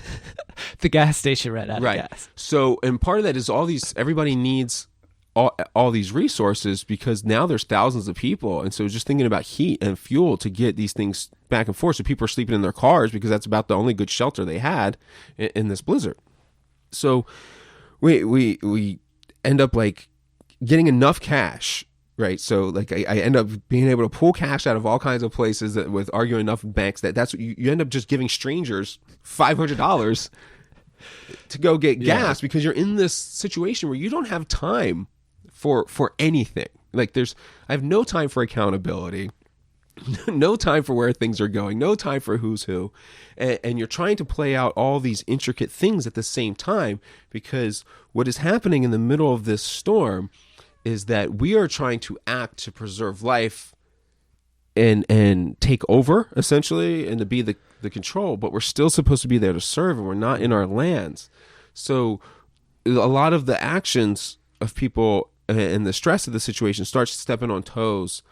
The gas station ran out of gas. So, and part of that is everybody needs all these resources, because now there's thousands of people. And so just thinking about heat and fuel to get these things back and forth. So people are sleeping in their cars because that's about the only good shelter they had in this blizzard. So we end up like getting enough cash. Right. So like I end up being able to pull cash out of all kinds of places with arguing enough banks that's what you end up just giving strangers $500 to go get gas, because you're in this situation where you don't have time for anything. Like I have no time for accountability, no time for where things are going, no time for who's who. And you're trying to play out all these intricate things at the same time, because what is happening in the middle of this storm is that we are trying to act to preserve life and take over, essentially, and to be the control, but we're still supposed to be there to serve, and we're not in our lands. So a lot of the actions of people and the stress of the situation starts stepping on toes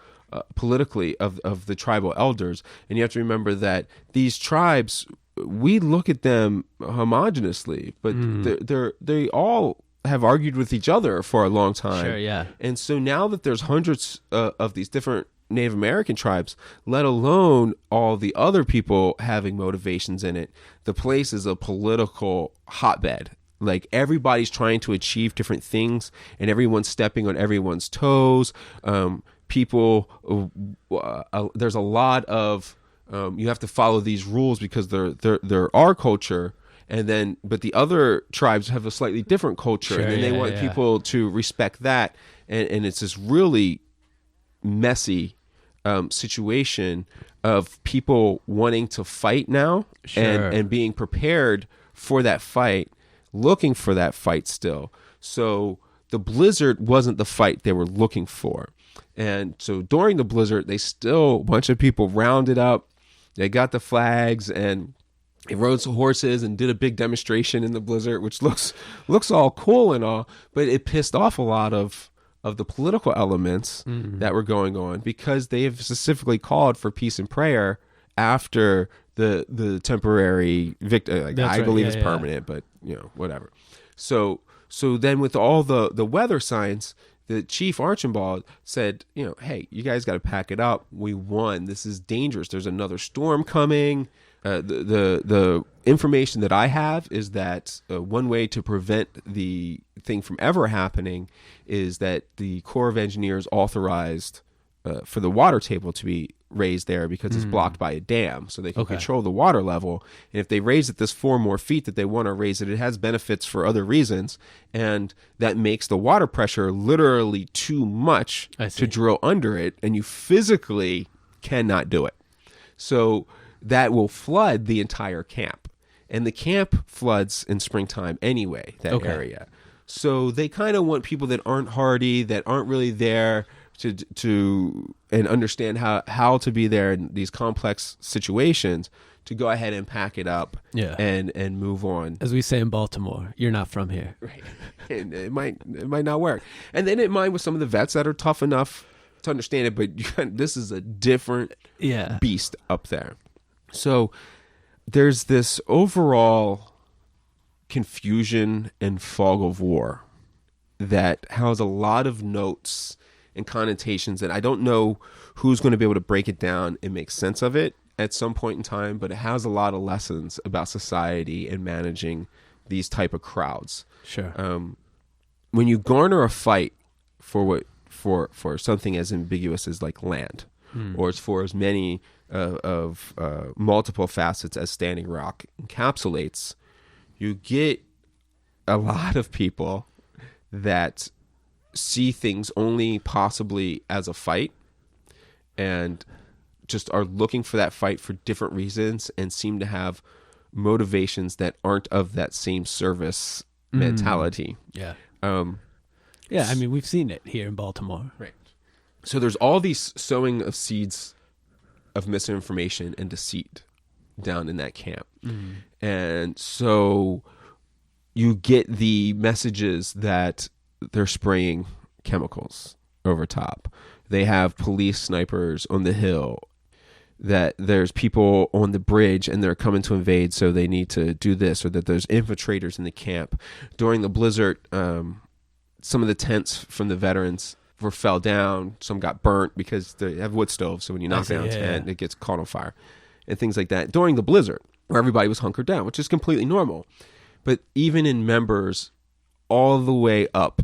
politically of the tribal elders. And you have to remember that these tribes, we look at them homogeneously, but they all have argued with each other for a long time. Sure, yeah. And so now that there's hundreds of these different Native American tribes, let alone all the other people having motivations in it, the place is a political hotbed. Like, everybody's trying to achieve different things, and everyone's stepping on everyone's toes. There's a lot of you have to follow these rules because they're our culture. But the other tribes have a slightly different culture, sure, and then they want people to respect that. And it's this really messy situation of people wanting to fight now, and being prepared for that fight, looking for that fight still. So the blizzard wasn't the fight they were looking for. And so during the blizzard, a bunch of people rounded up, they got the flags, and they rode some horses and did a big demonstration in the blizzard, which looks all cool and all, but it pissed off a lot of the political elements that were going on, because they have specifically called for peace and prayer after the temporary victory. I believe it's permanent, but whatever. So then with all the weather signs, the chief Archibald said, hey, you guys got to pack it up. We won. This is dangerous. There's another storm coming. The information that I have is that one way to prevent the thing from ever happening is that the Corps of Engineers authorized for the water table to be raised there, because it's blocked by a dam, so they can control the water level. And if they raise it this 4 more feet that they want to raise it, it has benefits for other reasons, and that makes the water pressure literally too much to drill under it, and you physically cannot do it. So that will flood the entire camp. And the camp floods in springtime anyway, that area. So they kind of want people that aren't hardy, that aren't really there to and understand how to be there in these complex situations, to go ahead and pack it up and move on. As we say in Baltimore, you're not from here. Right. And it might not work. And then it might with some of the vets that are tough enough to understand it, but this is a different beast up there. So there's this overall confusion and fog of war that has a lot of notes and connotations that I don't know who's going to be able to break it down and make sense of it at some point in time, but it has a lot of lessons about society and managing these type of crowds. Sure. When you garner a fight for something as ambiguous as like land, or for as many of multiple facets as Standing Rock encapsulates, you get a lot of people that see things only possibly as a fight and just are looking for that fight for different reasons and seem to have motivations that aren't of that same service mentality. Yeah. I mean, we've seen it here in Baltimore. Right. So there's all these sowing of seeds of misinformation and deceit down in that camp. And so you get the messages that they're spraying chemicals over top. They have police snipers on the hill, that there's people on the bridge and they're coming to invade, so they need to do this, or that there's infiltrators in the camp. During the blizzard, some of the tents from the veterans fell down. Some got burnt because they have wood stoves, so when you knock down a tent, it gets caught on fire and things like that. During the blizzard, where everybody was hunkered down, which is completely normal. But even in members all the way up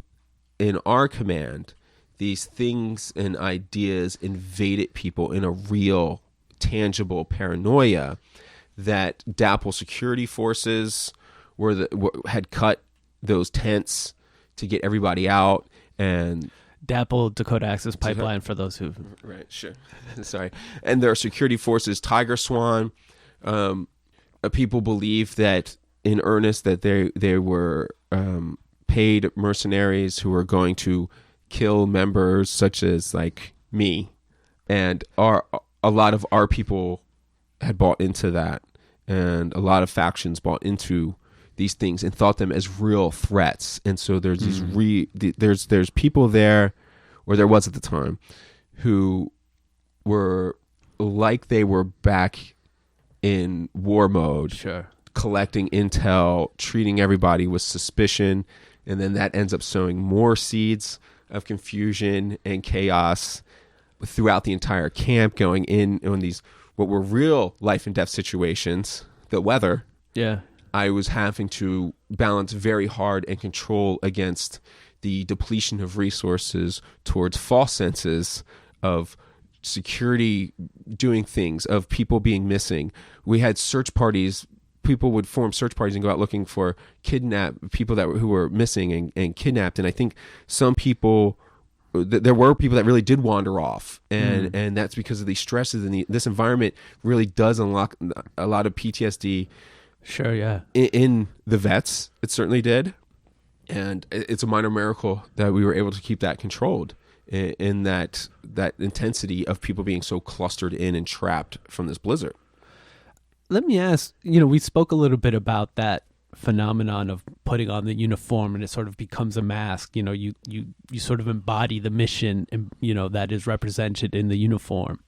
in our command, these things and ideas invaded people in a real, tangible paranoia that DAPL security forces had cut those tents to get everybody out. And DAPL, Dakota Access Pipeline, for those who... Right, sure. Sorry. And their security forces, Tiger Swan, people believe that in earnest that they were paid mercenaries who were going to kill members such as like me. And a lot of our people had bought into that, and a lot of factions bought into these things and thought them as real threats. And so there's there's people there, or there was at the time, who were like they were back in war mode, collecting intel, treating everybody with suspicion, and then that ends up sowing more seeds of confusion and chaos throughout the entire camp, going in on these what were real life and death situations. The weather, I was having to balance very hard and control against the depletion of resources towards false senses of security doing things, of people being missing. We had search parties. People would form search parties and go out looking for people who were missing and kidnapped. And I think some people, there were people that really did wander off, and that's because of these stresses. And this environment really does unlock a lot of PTSD. Sure, yeah. In the vets, it certainly did. And it's a minor miracle that we were able to keep that controlled in that intensity of people being so clustered in and trapped from this blizzard. Let me ask, we spoke a little bit about that phenomenon of putting on the uniform and it sort of becomes a mask. You sort of embody the mission, that is represented in the uniform.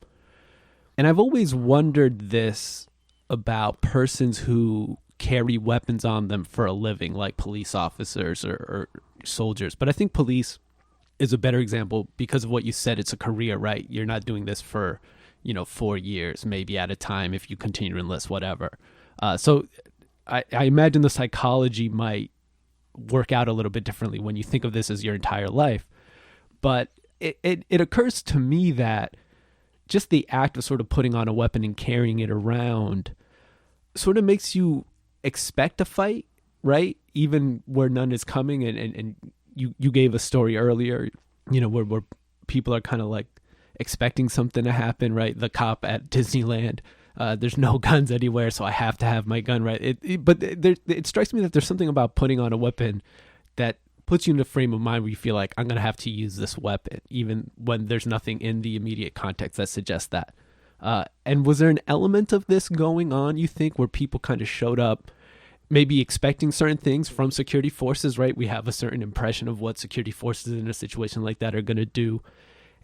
And I've always wondered this about persons who carry weapons on them for a living, like police officers or soldiers. But I think police is a better example because of what you said. It's a career, right? You're not doing this for 4 years, maybe at a time, if you continue to enlist, whatever. So I imagine the psychology might work out a little bit differently when you think of this as your entire life. But it occurs to me that just the act of sort of putting on a weapon and carrying it around sort of makes you expect a fight, right? Even where none is coming. And you gave a story earlier, where people are kind of like expecting something to happen, right? The cop at Disneyland there's no guns anywhere, so I have to have my gun right. It strikes me that there's something about putting on a weapon that puts you in a frame of mind where you feel like I'm going to have to use this weapon, even when there's nothing in the immediate context that suggests that. And was there an element of this going on, you think, where people kind of showed up maybe expecting certain things from security forces, right? We have a certain impression of what security forces in a situation like that are going to do.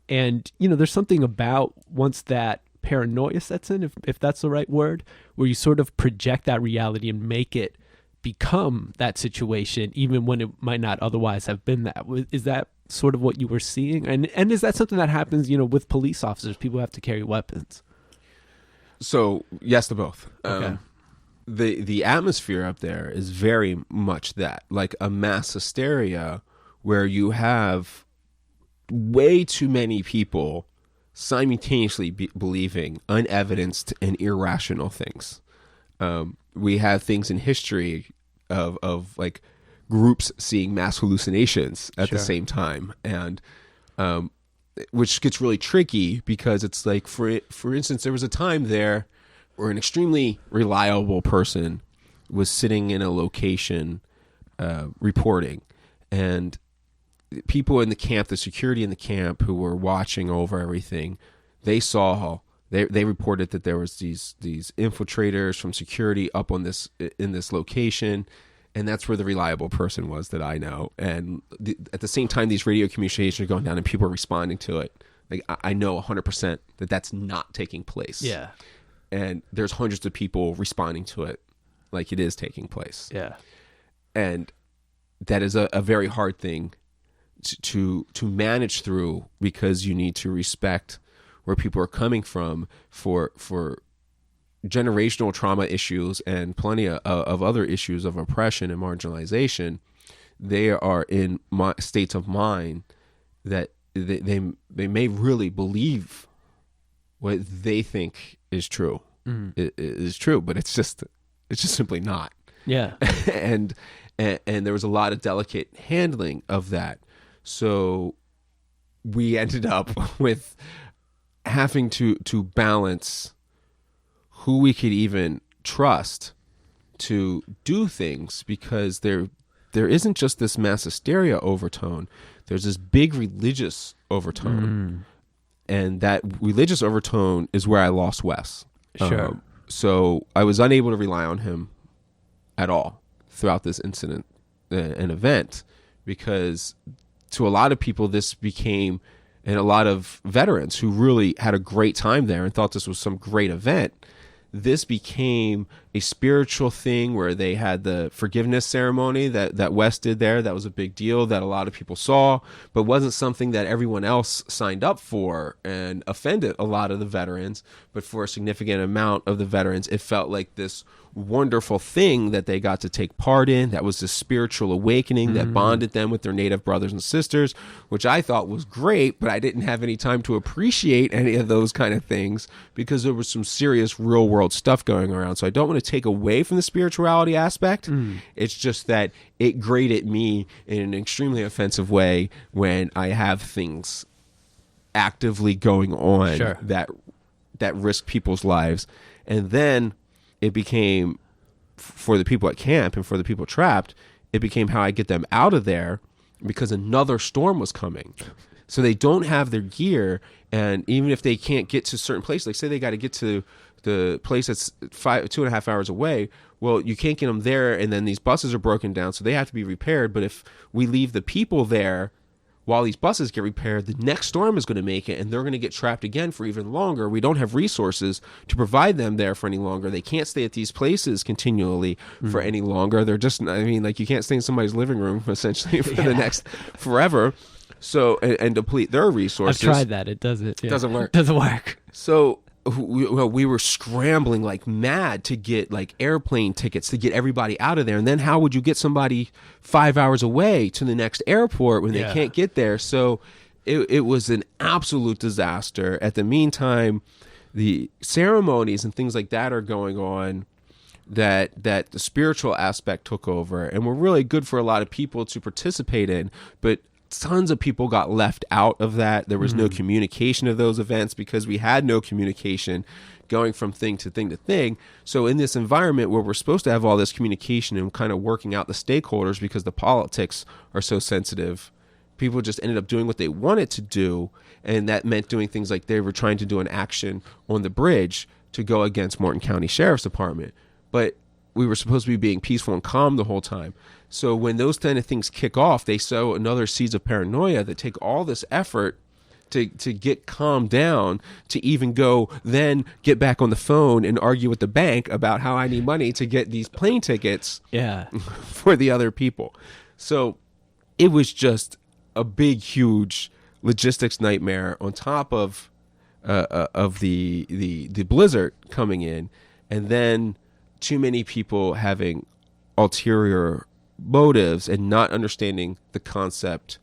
And, there's something about once that paranoia sets in, if that's the right word, where you sort of project that reality and make it become that situation, even when it might not otherwise have been that. Is that sort of what you were seeing? And is that something that happens, with police officers? People have to carry weapons. So yes to both. Okay. The atmosphere up there is very much that, like a mass hysteria where you have way too many people simultaneously believing unevidenced and irrational things. We have things in history of like groups seeing mass hallucinations at the same time, and which gets really tricky because it's like, for instance, there was a time there where an extremely reliable person was sitting in a location reporting, and people in the camp, the security in the camp who were watching over everything, they reported that there was these infiltrators from security up on in this location, and that's where the reliable person was that I know. And at the same time, these radio communications are going down, and people are responding to it. Like I know 100% that that's not taking place. Yeah, and there's hundreds of people responding to it, like it is taking place. Yeah, and that is a very hard thing to manage through, because you need to respect where people are coming from for generational trauma issues and plenty of other issues of oppression and marginalization. They are in states of mind that they may really believe what they think is true. Is true, but it's just simply not. Yeah. and there was a lot of delicate handling of that. So we ended up with having to balance who we could even trust to do things, because there isn't just this mass hysteria overtone. There's this big religious overtone. And that religious overtone is where I lost Wes. Sure. So I was unable to rely on him at all throughout this incident and event, because to a lot of people this became, and a lot of veterans who really had a great time there and thought this was some great event, this became a spiritual thing where they had the forgiveness ceremony that Wes did there. That was a big deal that a lot of people saw, but wasn't something that everyone else signed up for, and offended a lot of the veterans. But for a significant amount of the veterans, it felt like this wonderful thing that they got to take part in. That was this spiritual awakening that bonded them with their Native brothers and sisters, which I thought was great, but I didn't have any time to appreciate any of those kind of things because there was some serious real world stuff going around. So I don't want to take away from the spirituality aspect. It's just that it grated me in an extremely offensive way when I have things actively going on that risk people's lives. And then it became, for the people at camp and for the people trapped, it became how I get them out of there, because another storm was coming. So they don't have their gear, and even if they can't get to certain places, like say they got to get to the place that's 2.5 hours away, well, you can't get them there, and then these buses are broken down, so they have to be repaired. But if we leave the people there while these buses get repaired, the next storm is going to make it, and they're going to get trapped again for even longer. We don't have resources to provide them there for any longer. They can't stay at these places continually for any longer. They're just, I mean, like, you can't stay in somebody's living room essentially for the next forever. So, and deplete their resources. I've tried that. It doesn't. Yeah. Doesn't work. Doesn't work. So we were scrambling like mad to get like airplane tickets to get everybody out of there. And then how would you get somebody 5 hours away to the next airport when they can't get there? So it was an absolute disaster. At the meantime, the ceremonies and things like that are going on, that the spiritual aspect took over and were really good for a lot of people to participate in. But tons of people got left out of that. There was no communication of those events because we had no communication going from thing to thing to thing. So in this environment where we're supposed to have all this communication and kind of working out the stakeholders because the politics are so sensitive, people just ended up doing what they wanted to do. And that meant doing things like they were trying to do an action on the bridge to go against Morton County Sheriff's Department. But we were supposed to be being peaceful and calm the whole time. So when those kind of things kick off, they sow another seeds of paranoia that take all this effort to get calmed down, to even go then get back on the phone and argue with the bank about how I need money to get these plane tickets for the other people. So it was just a big, huge logistics nightmare on top of the blizzard coming in, and then too many people having ulterior motives and not understanding the concept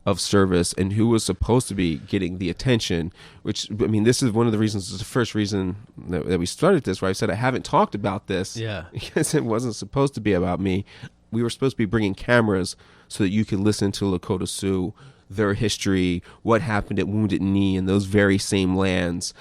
of service and who was supposed to be getting the attention, which, I mean, this is one of the reasons, it's the first reason that we started this, where I said I haven't talked about this because it wasn't supposed to be about me. We were supposed to be bringing cameras so that you could listen to Lakota Sioux, their history, what happened at Wounded Knee in those very same lands,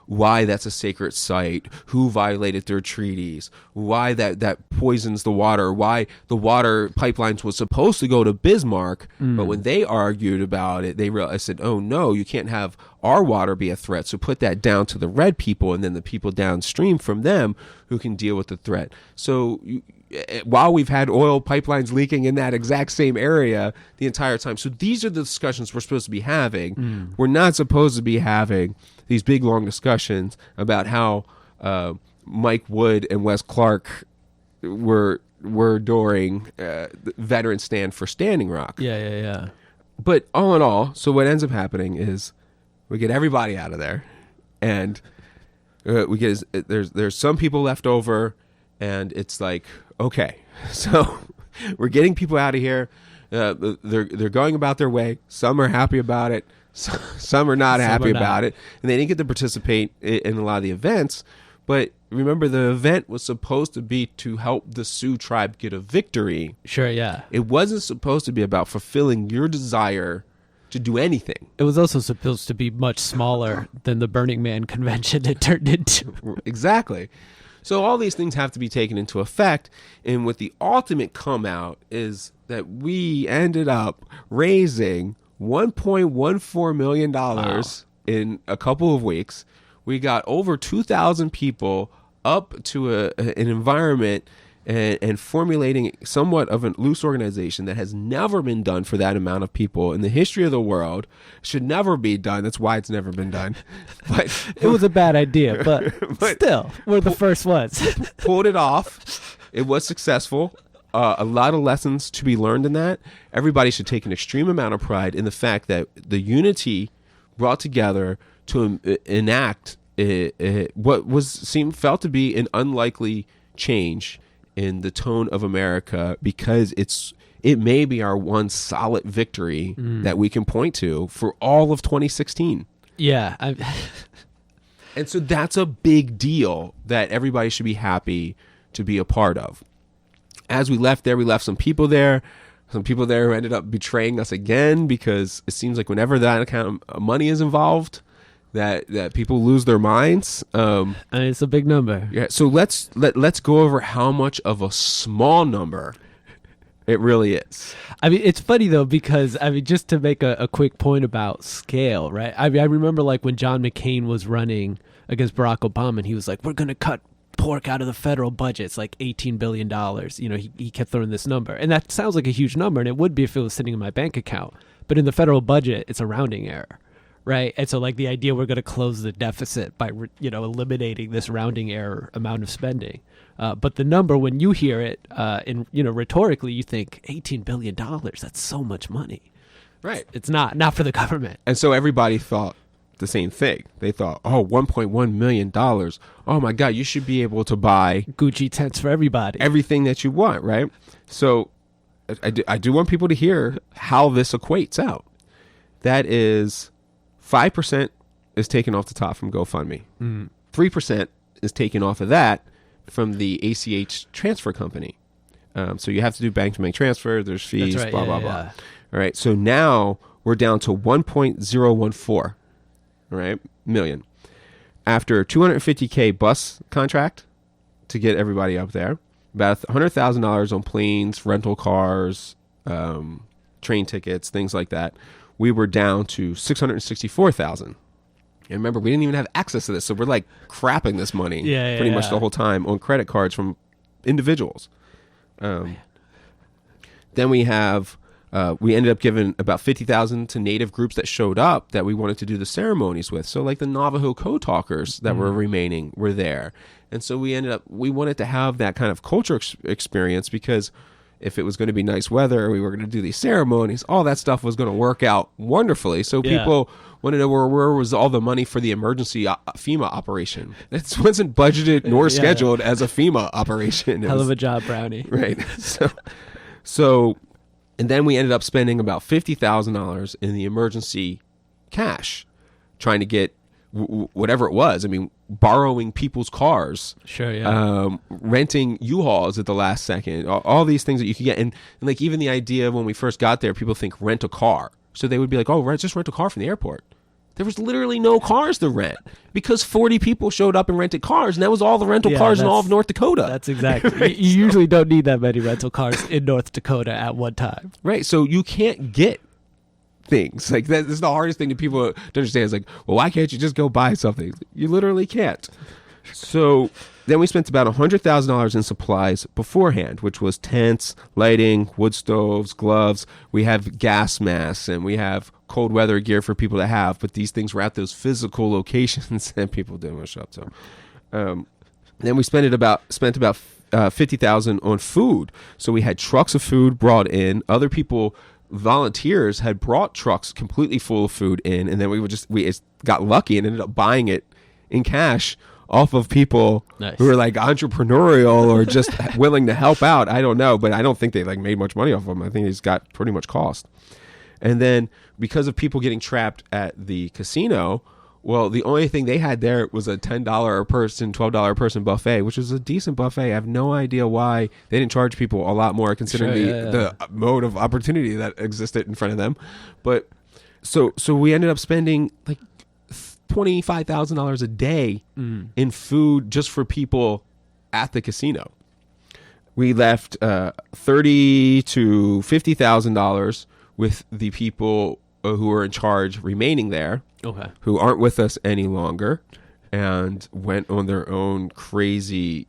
why that's a sacred site, who violated their treaties, why that poisons the water, why the water pipelines was supposed to go to Bismarck, but when they argued about it, I said, oh no, you can't have our water be a threat, so put that down to the red people and then the people downstream from them who can deal with the threat. So while we've had oil pipelines leaking in that exact same area the entire time. So these are the discussions we're supposed to be having. We're not supposed to be having these big, long discussions about how Mike Wood and Wes Clark were during Veterans Stand for Standing Rock. Yeah. But all in all, so what ends up happening is we get everybody out of there, and there's some people left over, and it's like, okay, so we're getting people out of here. They're going about their way. Some are happy about it. Some are not happy about it. And they didn't get to participate in a lot of the events. But remember, the event was supposed to be to help the Sioux tribe get a victory. Sure, yeah. It wasn't supposed to be about fulfilling your desire to do anything. It was also supposed to be much smaller than the Burning Man convention it turned into. Exactly. So all these things have to be taken into effect, and what the ultimate come out is that we ended up raising $1.14 million in a couple of weeks. We got over 2,000 people up to an environment and formulating somewhat of a loose organization that has never been done for that amount of people in the history of the world. Should never be done. That's why it's never been done. But it was a bad idea, but still, we're the first ones. Pulled it off. It was successful. A lot of lessons to be learned in that. Everybody should take an extreme amount of pride in the fact that the unity brought together to enact what felt to be an unlikely change in the tone of America, because it may be our one solid victory that we can point to for all of 2016. Yeah. And so that's a big deal that everybody should be happy to be a part of. As we left there, we left some people there. Some people there who ended up betraying us again, because it seems like whenever that kind of money is involved, that people lose their minds. And it's a big number. Yeah. So let's go over how much of a small number it really is. I mean, it's funny though, because just to make a quick point about scale, right? I remember like when John McCain was running against Barack Obama, and he was like, "We're going to cut pork out of the federal budget. It's like $18 billion. He kept throwing this number, and that sounds like a huge number, and it would be if it was sitting in my bank account. But in the federal budget, it's a rounding error. Right. And so like the idea we're going to close the deficit by, eliminating this rounding error amount of spending. But the number, when you hear it, rhetorically, you think $18 billion. That's so much money. Right. It's not for the government. And so everybody thought the same thing. They thought, $1.1 million. Oh, my God, you should be able to buy Gucci tents for everybody. Everything that you want. Right. So I do want people to hear how this equates out. That is 5% is taken off the top from GoFundMe. 3% is taken off of that from the ACH transfer company. So you have to do bank-to-bank transfer. There's fees, That's right, blah, blah. All right. So now we're down to 1.014, all right, million. After $250K bus contract to get everybody up there, about $100,000 on planes, rental cars, train tickets, things like that, we were down to $664,000. And remember, we didn't even have access to this, so we're like crapping this money pretty much the whole time on credit cards from individuals. Then we have we ended up giving about $50,000 to Native groups that showed up that we wanted to do the ceremonies with. So like the Navajo code talkers that were remaining were there, and so we wanted to have that kind of culture experience, because if it was going to be nice weather, we were going to do these ceremonies, all that stuff was going to work out wonderfully. So people want to know where was all the money for the emergency FEMA operation. It wasn't budgeted nor scheduled as a FEMA operation. Hell of a job, Brownie. Right. So, and then we ended up spending about $50,000 in the emergency cash, trying to get whatever it was. I mean, borrowing people's cars, renting U-Hauls at the last second, all these things that you could get. And like even the idea when we first got there, people think rent a car. So they would be like, oh, just rent a car from the airport. There was literally no cars to rent because 40 people showed up and rented cars, and that was all the rental cars in all of North Dakota. That's exactly. Right? You usually don't need that many rental cars in North Dakota at one time. Right. So you can't get things like that. This is the hardest thing that people to understand. Is like, well, why can't you just go buy something? You literally can't. So then we spent about $100,000 in supplies beforehand, which was tents, lighting, wood stoves, gloves. We have gas masks, and we have cold weather gear for people to have. But these things were at those physical locations that people didn't show up. So then we spent about $50,000 on food. So we had trucks of food brought in. Other people, volunteers, had brought trucks completely full of food in, and then we got lucky and ended up buying it in cash off of people who are like entrepreneurial or just willing to help out. I don't know, but I don't think they like made much money off of them. I think it's got pretty much cost. And then because of people getting trapped at the casino, well, the only thing they had there was a $10 a person, $12 a person buffet, which was a decent buffet. I have no idea why they didn't charge people a lot more considering the mode of opportunity that existed in front of them. But so we ended up spending like $25,000 a day in food just for people at the casino. We left $30,000 to $50,000 with the people who were in charge remaining there, who aren't with us any longer, and went on their own crazy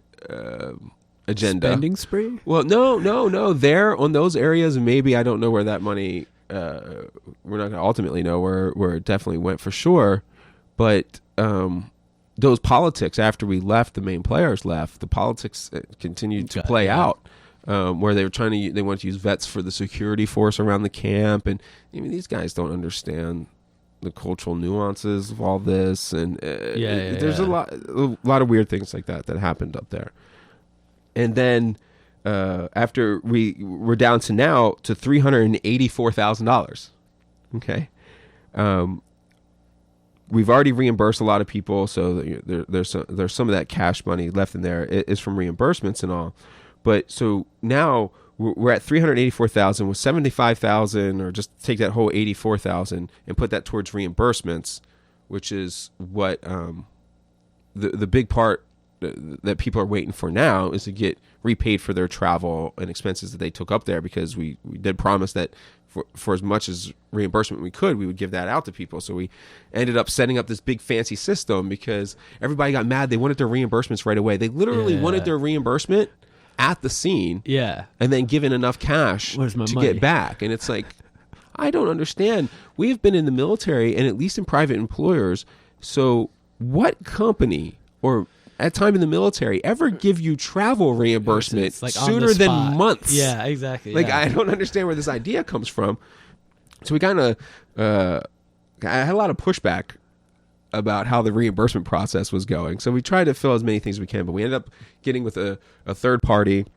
agenda. Spending spree? Well, no. There on those areas, maybe I don't know where that money. We're not going to ultimately know where it definitely went for sure. But those politics, after we left, the main players left, the politics continued to play out, where they wanted to use vets for the security force around the camp. And I mean, these guys don't understand the cultural nuances of all this. And there's a lot of weird things like that happened up there. And then after we're down to now to $384,000. Okay. We've already reimbursed a lot of people, so there's some of that cash money left in there is from reimbursements and all. But so now we're at $384,000 with $75,000, or just take that whole $84,000 and put that towards reimbursements, which is what the big part that people are waiting for now is to get repaid for their travel and expenses that they took up there, because we did promise that for as much as reimbursement we would give that out to people. So we ended up setting up this big fancy system because everybody got mad. They wanted their reimbursements right away. They literally wanted their reimbursement at the scene, and then given enough cash to get back. And it's like, I don't understand. We've been in the military and at least in private employers. So what company or at time in the military ever give you travel reimbursement like sooner than months? Yeah, exactly. Like, I don't understand where this idea comes from. So we kind of, I had a lot of pushback about how the reimbursement process was going. So we tried to fill as many things as we can, but we ended up getting with a third party,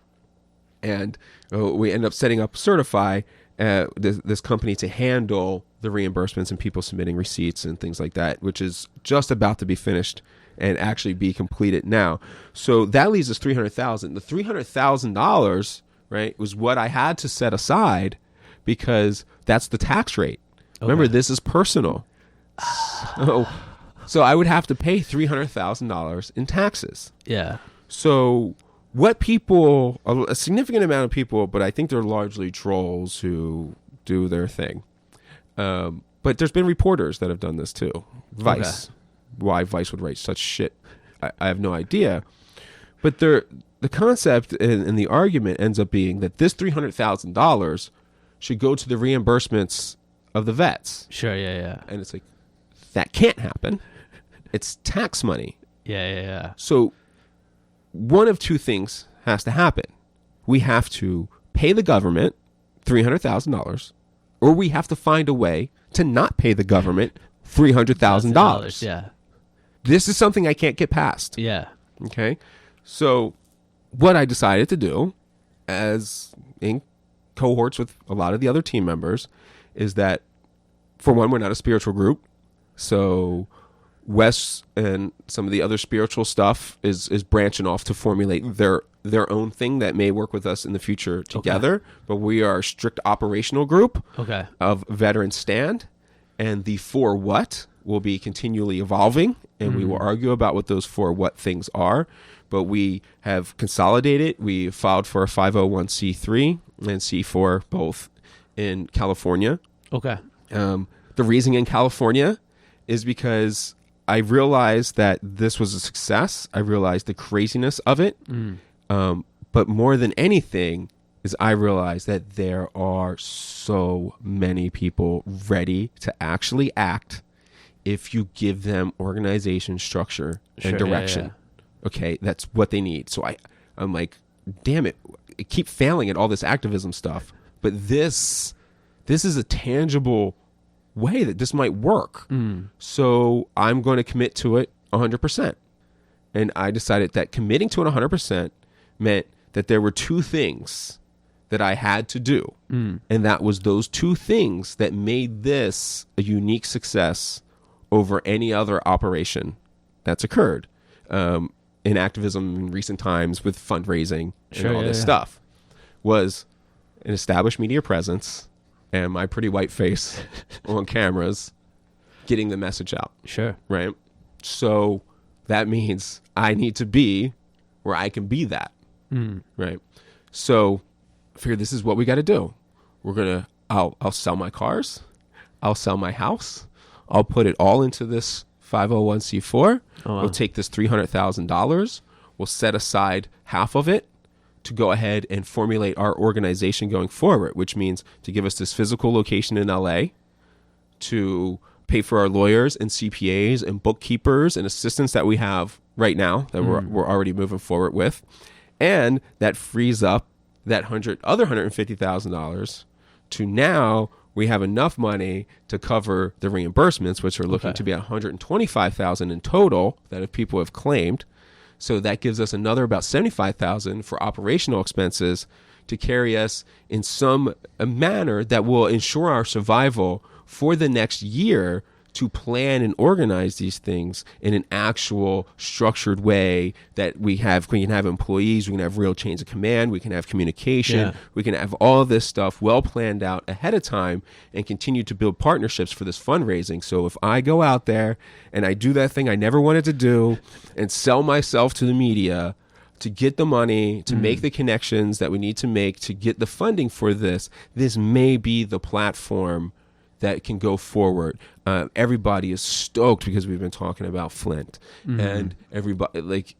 and we ended up setting up Certify, this company to handle the reimbursements and people submitting receipts and things like that, which is just about to be finished and actually be completed now. So that leaves us $300,000. The $300,000, right, was what I had to set aside because that's the tax rate. Remember, this is personal. So I would have to pay $300,000 in taxes. Yeah. So what people, a significant amount of people, but I think they're largely trolls who do their thing. But there's been reporters that have done this too. Vice. Okay. Why Vice would write such shit, I have no idea. But the concept and the argument ends up being that this $300,000 should go to the reimbursements of the vets. Sure, yeah. And it's like, that can't happen. It's tax money. Yeah. So one of two things has to happen. We have to pay the government $300,000, or we have to find a way to not pay the government $300,000. Yeah. This is something I can't get past. Yeah. Okay. So what I decided to do, as in cohorts with a lot of the other team members, is that, for one, we're not a spiritual group. So Wes and some of the other spiritual stuff is branching off to formulate their own thing that may work with us in the future together. Okay. But we are a strict operational group of Veteran Stand. And the for what will be continually evolving. And we will argue about what those for what things are. But we have consolidated. We filed for a 501c3 and C4 both in California. Okay. The reason in California is because I realized that this was a success. I realized the craziness of it. But more than anything is I realized that there are so many people ready to actually act if you give them organization, structure, and direction. Yeah. Okay, that's what they need. So I'm like, damn it, I keep failing at all this activism stuff. But this is a tangible way that this might work. So I'm going to commit to it 100%. And I decided that committing to it 100% meant that there were two things that I had to do. And that was those two things that made this a unique success over any other operation that's occurred in activism in recent times with fundraising and all this stuff. Was an established media presence and my pretty white face on cameras getting the message out. Sure. Right? So that means I need to be where I can be that. Right? So I figured this is what we got to do. I'll sell my cars. I'll sell my house. I'll put it all into this 501c4. Oh, wow. We'll take this $300,000. We'll set aside half of it to go ahead and formulate our organization going forward, which means to give us this physical location in LA, to pay for our lawyers and CPAs and bookkeepers and assistants that we have right now that we're already moving forward with. And that frees up that $150,000 to now we have enough money to cover the reimbursements, which are looking to be $125,000 in total that if people have claimed. So that gives us another about $75,000 for operational expenses to carry us in some manner that will ensure our survival for the next year to plan and organize these things in an actual structured way that we can have employees, we can have real chains of command, we can have communication, we can have all of this stuff well planned out ahead of time and continue to build partnerships for this fundraising. So if I go out there and I do that thing I never wanted to do and sell myself to the media to get the money, to make the connections that we need to make to get the funding for this may be the platform that can go forward. Everybody is stoked because we've been talking about Flint, and everybody, like,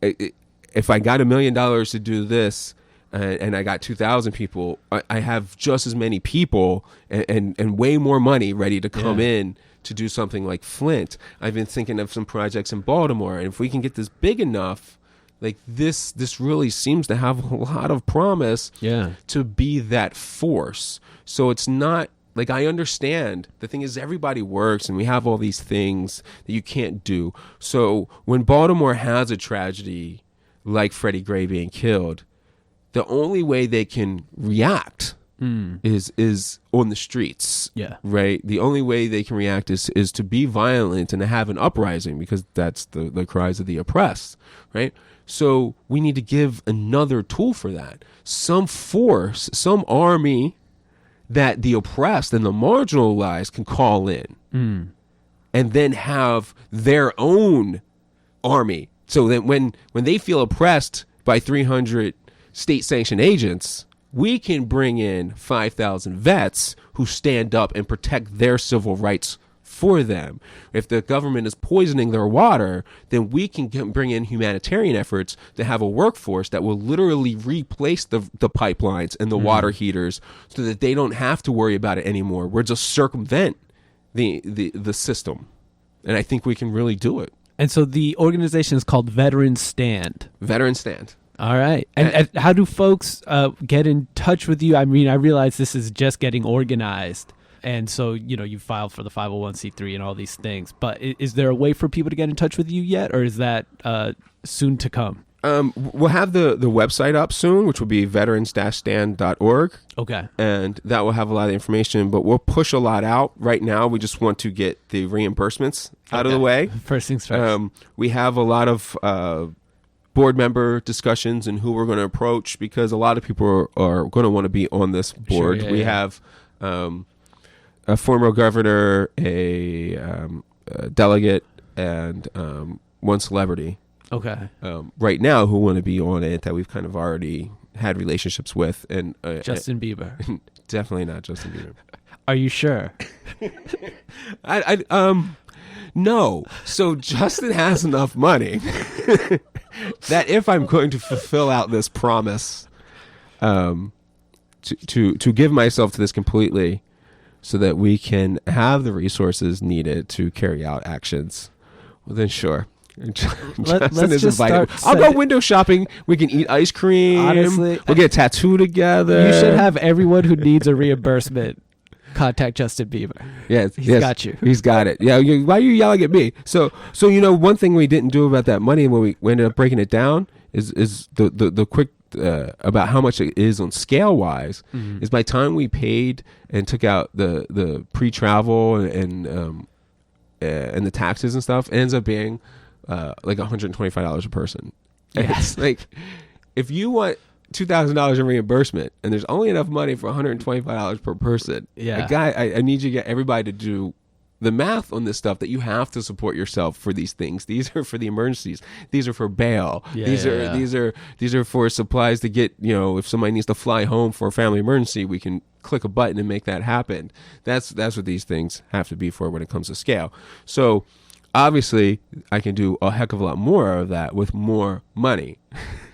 if I got $1 million to do this, and I got 2,000 people, I have just as many people and way more money ready to come in to do something like Flint. I've been thinking of some projects in Baltimore, and if we can get this big enough, like this really seems to have a lot of promise to be that force. So it's not. Like, I understand. The thing is, everybody works, and we have all these things that you can't do. So when Baltimore has a tragedy like Freddie Gray being killed, the only way they can react is on the streets. Yeah. Right? The only way they can react is to be violent and to have an uprising, because that's the cries of the oppressed. Right? So we need to give another tool for that. Some force, some army that the oppressed and the marginalized can call in and then have their own army. So that when they feel oppressed by 300 state-sanctioned agents, we can bring in 5,000 vets who stand up and protect their civil rights for them. If the government is poisoning their water, then we can bring in humanitarian efforts to have a workforce that will literally replace the pipelines and the water heaters so that they don't have to worry about it anymore. We're just circumvent the system. And I think we can really do it. And so the organization is called Veteran Stand. Veteran Stand. All right. And how do folks get in touch with you? I mean, I realize this is just getting organized. And so, you filed for the 501c3 and all these things. But is there a way for people to get in touch with you yet? Or is that soon to come? We'll have the website up soon, which will be veterans-stand.org. Okay. And that will have a lot of information, but we'll push a lot out. Right now, we just want to get the reimbursements out of the way. First things first. We have a lot of board member discussions and who we're going to approach because a lot of people are going to want to be on this board. Sure, we have a former governor, a delegate, and one celebrity. Okay. Right now, who want to be on it that we've kind of already had relationships with, and Justin Bieber. Definitely not Justin Bieber. Are you sure? No. So Justin has enough money that if I'm going to fulfill out this promise, to give myself to this completely, so that we can have the resources needed to carry out actions, well then sure. Let's just start. I'll go window shopping. We can eat ice cream. Honestly, we'll get a tattoo together. You should have everyone who needs a reimbursement contact Justin Bieber. Yes, he's got you. He's got it. Yeah. Why are you yelling at me? So one thing we didn't do about that money when we ended up breaking it down is the quick about how much it is on scale wise. Is by the time we paid and took out the pre-travel and the taxes and stuff, it ends up being like $125 a person. Yeah. It's like, if you want $2,000 in reimbursement and there's only enough money for $125 per person, I need you to get everybody to do the math on this stuff, that you have to support yourself for these things. These are for the emergencies. These are for bail. These are for supplies to get, if somebody needs to fly home for a family emergency, we can click a button and make that happen. That's what these things have to be for when it comes to scale. So obviously, I can do a heck of a lot more of that with more money.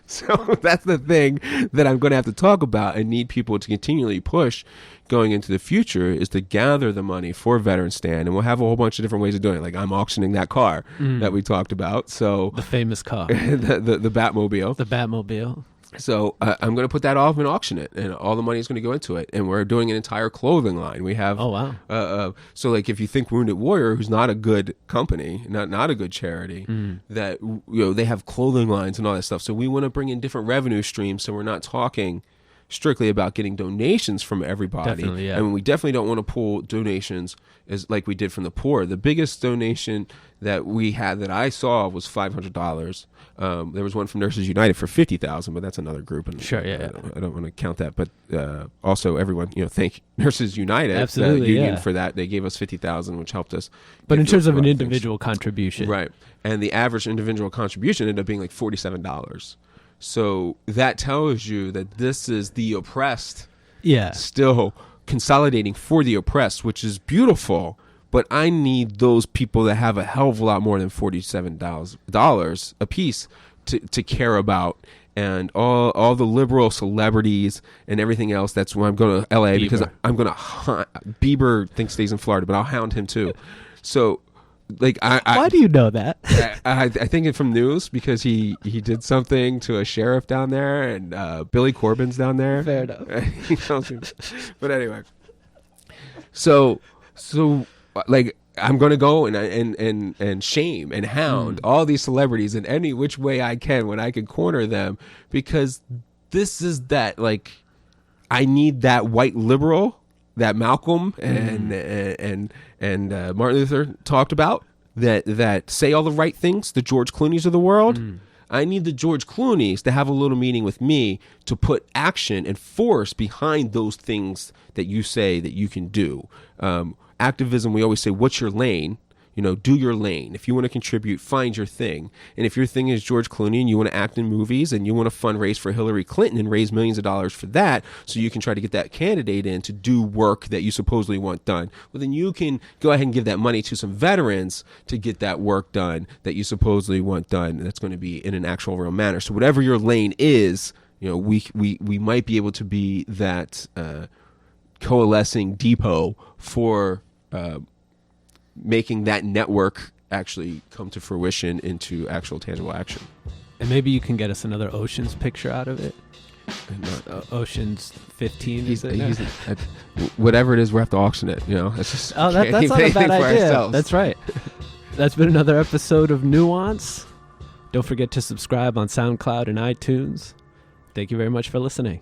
So that's the thing that I'm going to have to talk about and need people to continually push going into the future, is to gather the money for Veteran Stand. And we'll have a whole bunch of different ways of doing it. Like, I'm auctioning that car that we talked about. So the famous car. the Batmobile. The Batmobile. So I'm going to put that off and auction it, and all the money is going to go into it. And we're doing an entire clothing line. We have, so like, if you think Wounded Warrior, who's not a good company, not a good charity, that they have clothing lines and all that stuff. So we want to bring in different revenue streams, so we're not talking strictly about getting donations from everybody. Definitely, yeah. And we definitely don't want to pull donations as like we did from the poor. The biggest donation that we had that I saw was $500. There was one from Nurses United for $50,000, but that's another group. And sure, yeah. I don't want to count that, but also everyone, thank Nurses United, absolutely, union for that. They gave us $50,000, which helped us. But in terms of an individual contribution, right? And the average individual contribution ended up being like $47. So that tells you that this is the oppressed, still consolidating for the oppressed, which is beautiful. But I need those people that have a hell of a lot more than $47 a piece to care about. And all the liberal celebrities and everything else. That's why I'm going to LA, because I'm going to Bieber thinks stays in Florida, but I'll hound him too. So, like, why do you know that? I think it from news, because he did something to a sheriff down there, and Billy Corbin's down there. Fair enough. But anyway, so like, I'm going to go and shame and hound all these celebrities in any which way I can when I can corner them, because this is that, like, I need that white liberal that Malcolm and Martin Luther talked about, that say all the right things, the George Clooney's of the world. I need the George Clooney's to have a little meeting with me to put action and force behind those things that you say that you can do. Activism, we always say, what's your lane? Do your lane. If you want to contribute, find your thing. And if your thing is George Clooney and you want to act in movies and you want to fundraise for Hillary Clinton and raise millions of dollars for that so you can try to get that candidate in to do work that you supposedly want done, well, then you can go ahead and give that money to some veterans to get that work done that you supposedly want done. That's going to be in an actual real manner. So whatever your lane is, we might be able to be that coalescing depot for making that network actually come to fruition into actual tangible action. And maybe you can get us another Oceans picture out of it. Oceans 15, is it? Whatever it is, we have to auction it. It's just that's not a bad idea. That's right. That's been another episode of Nuance. Don't forget to subscribe on SoundCloud and iTunes. Thank you very much for listening.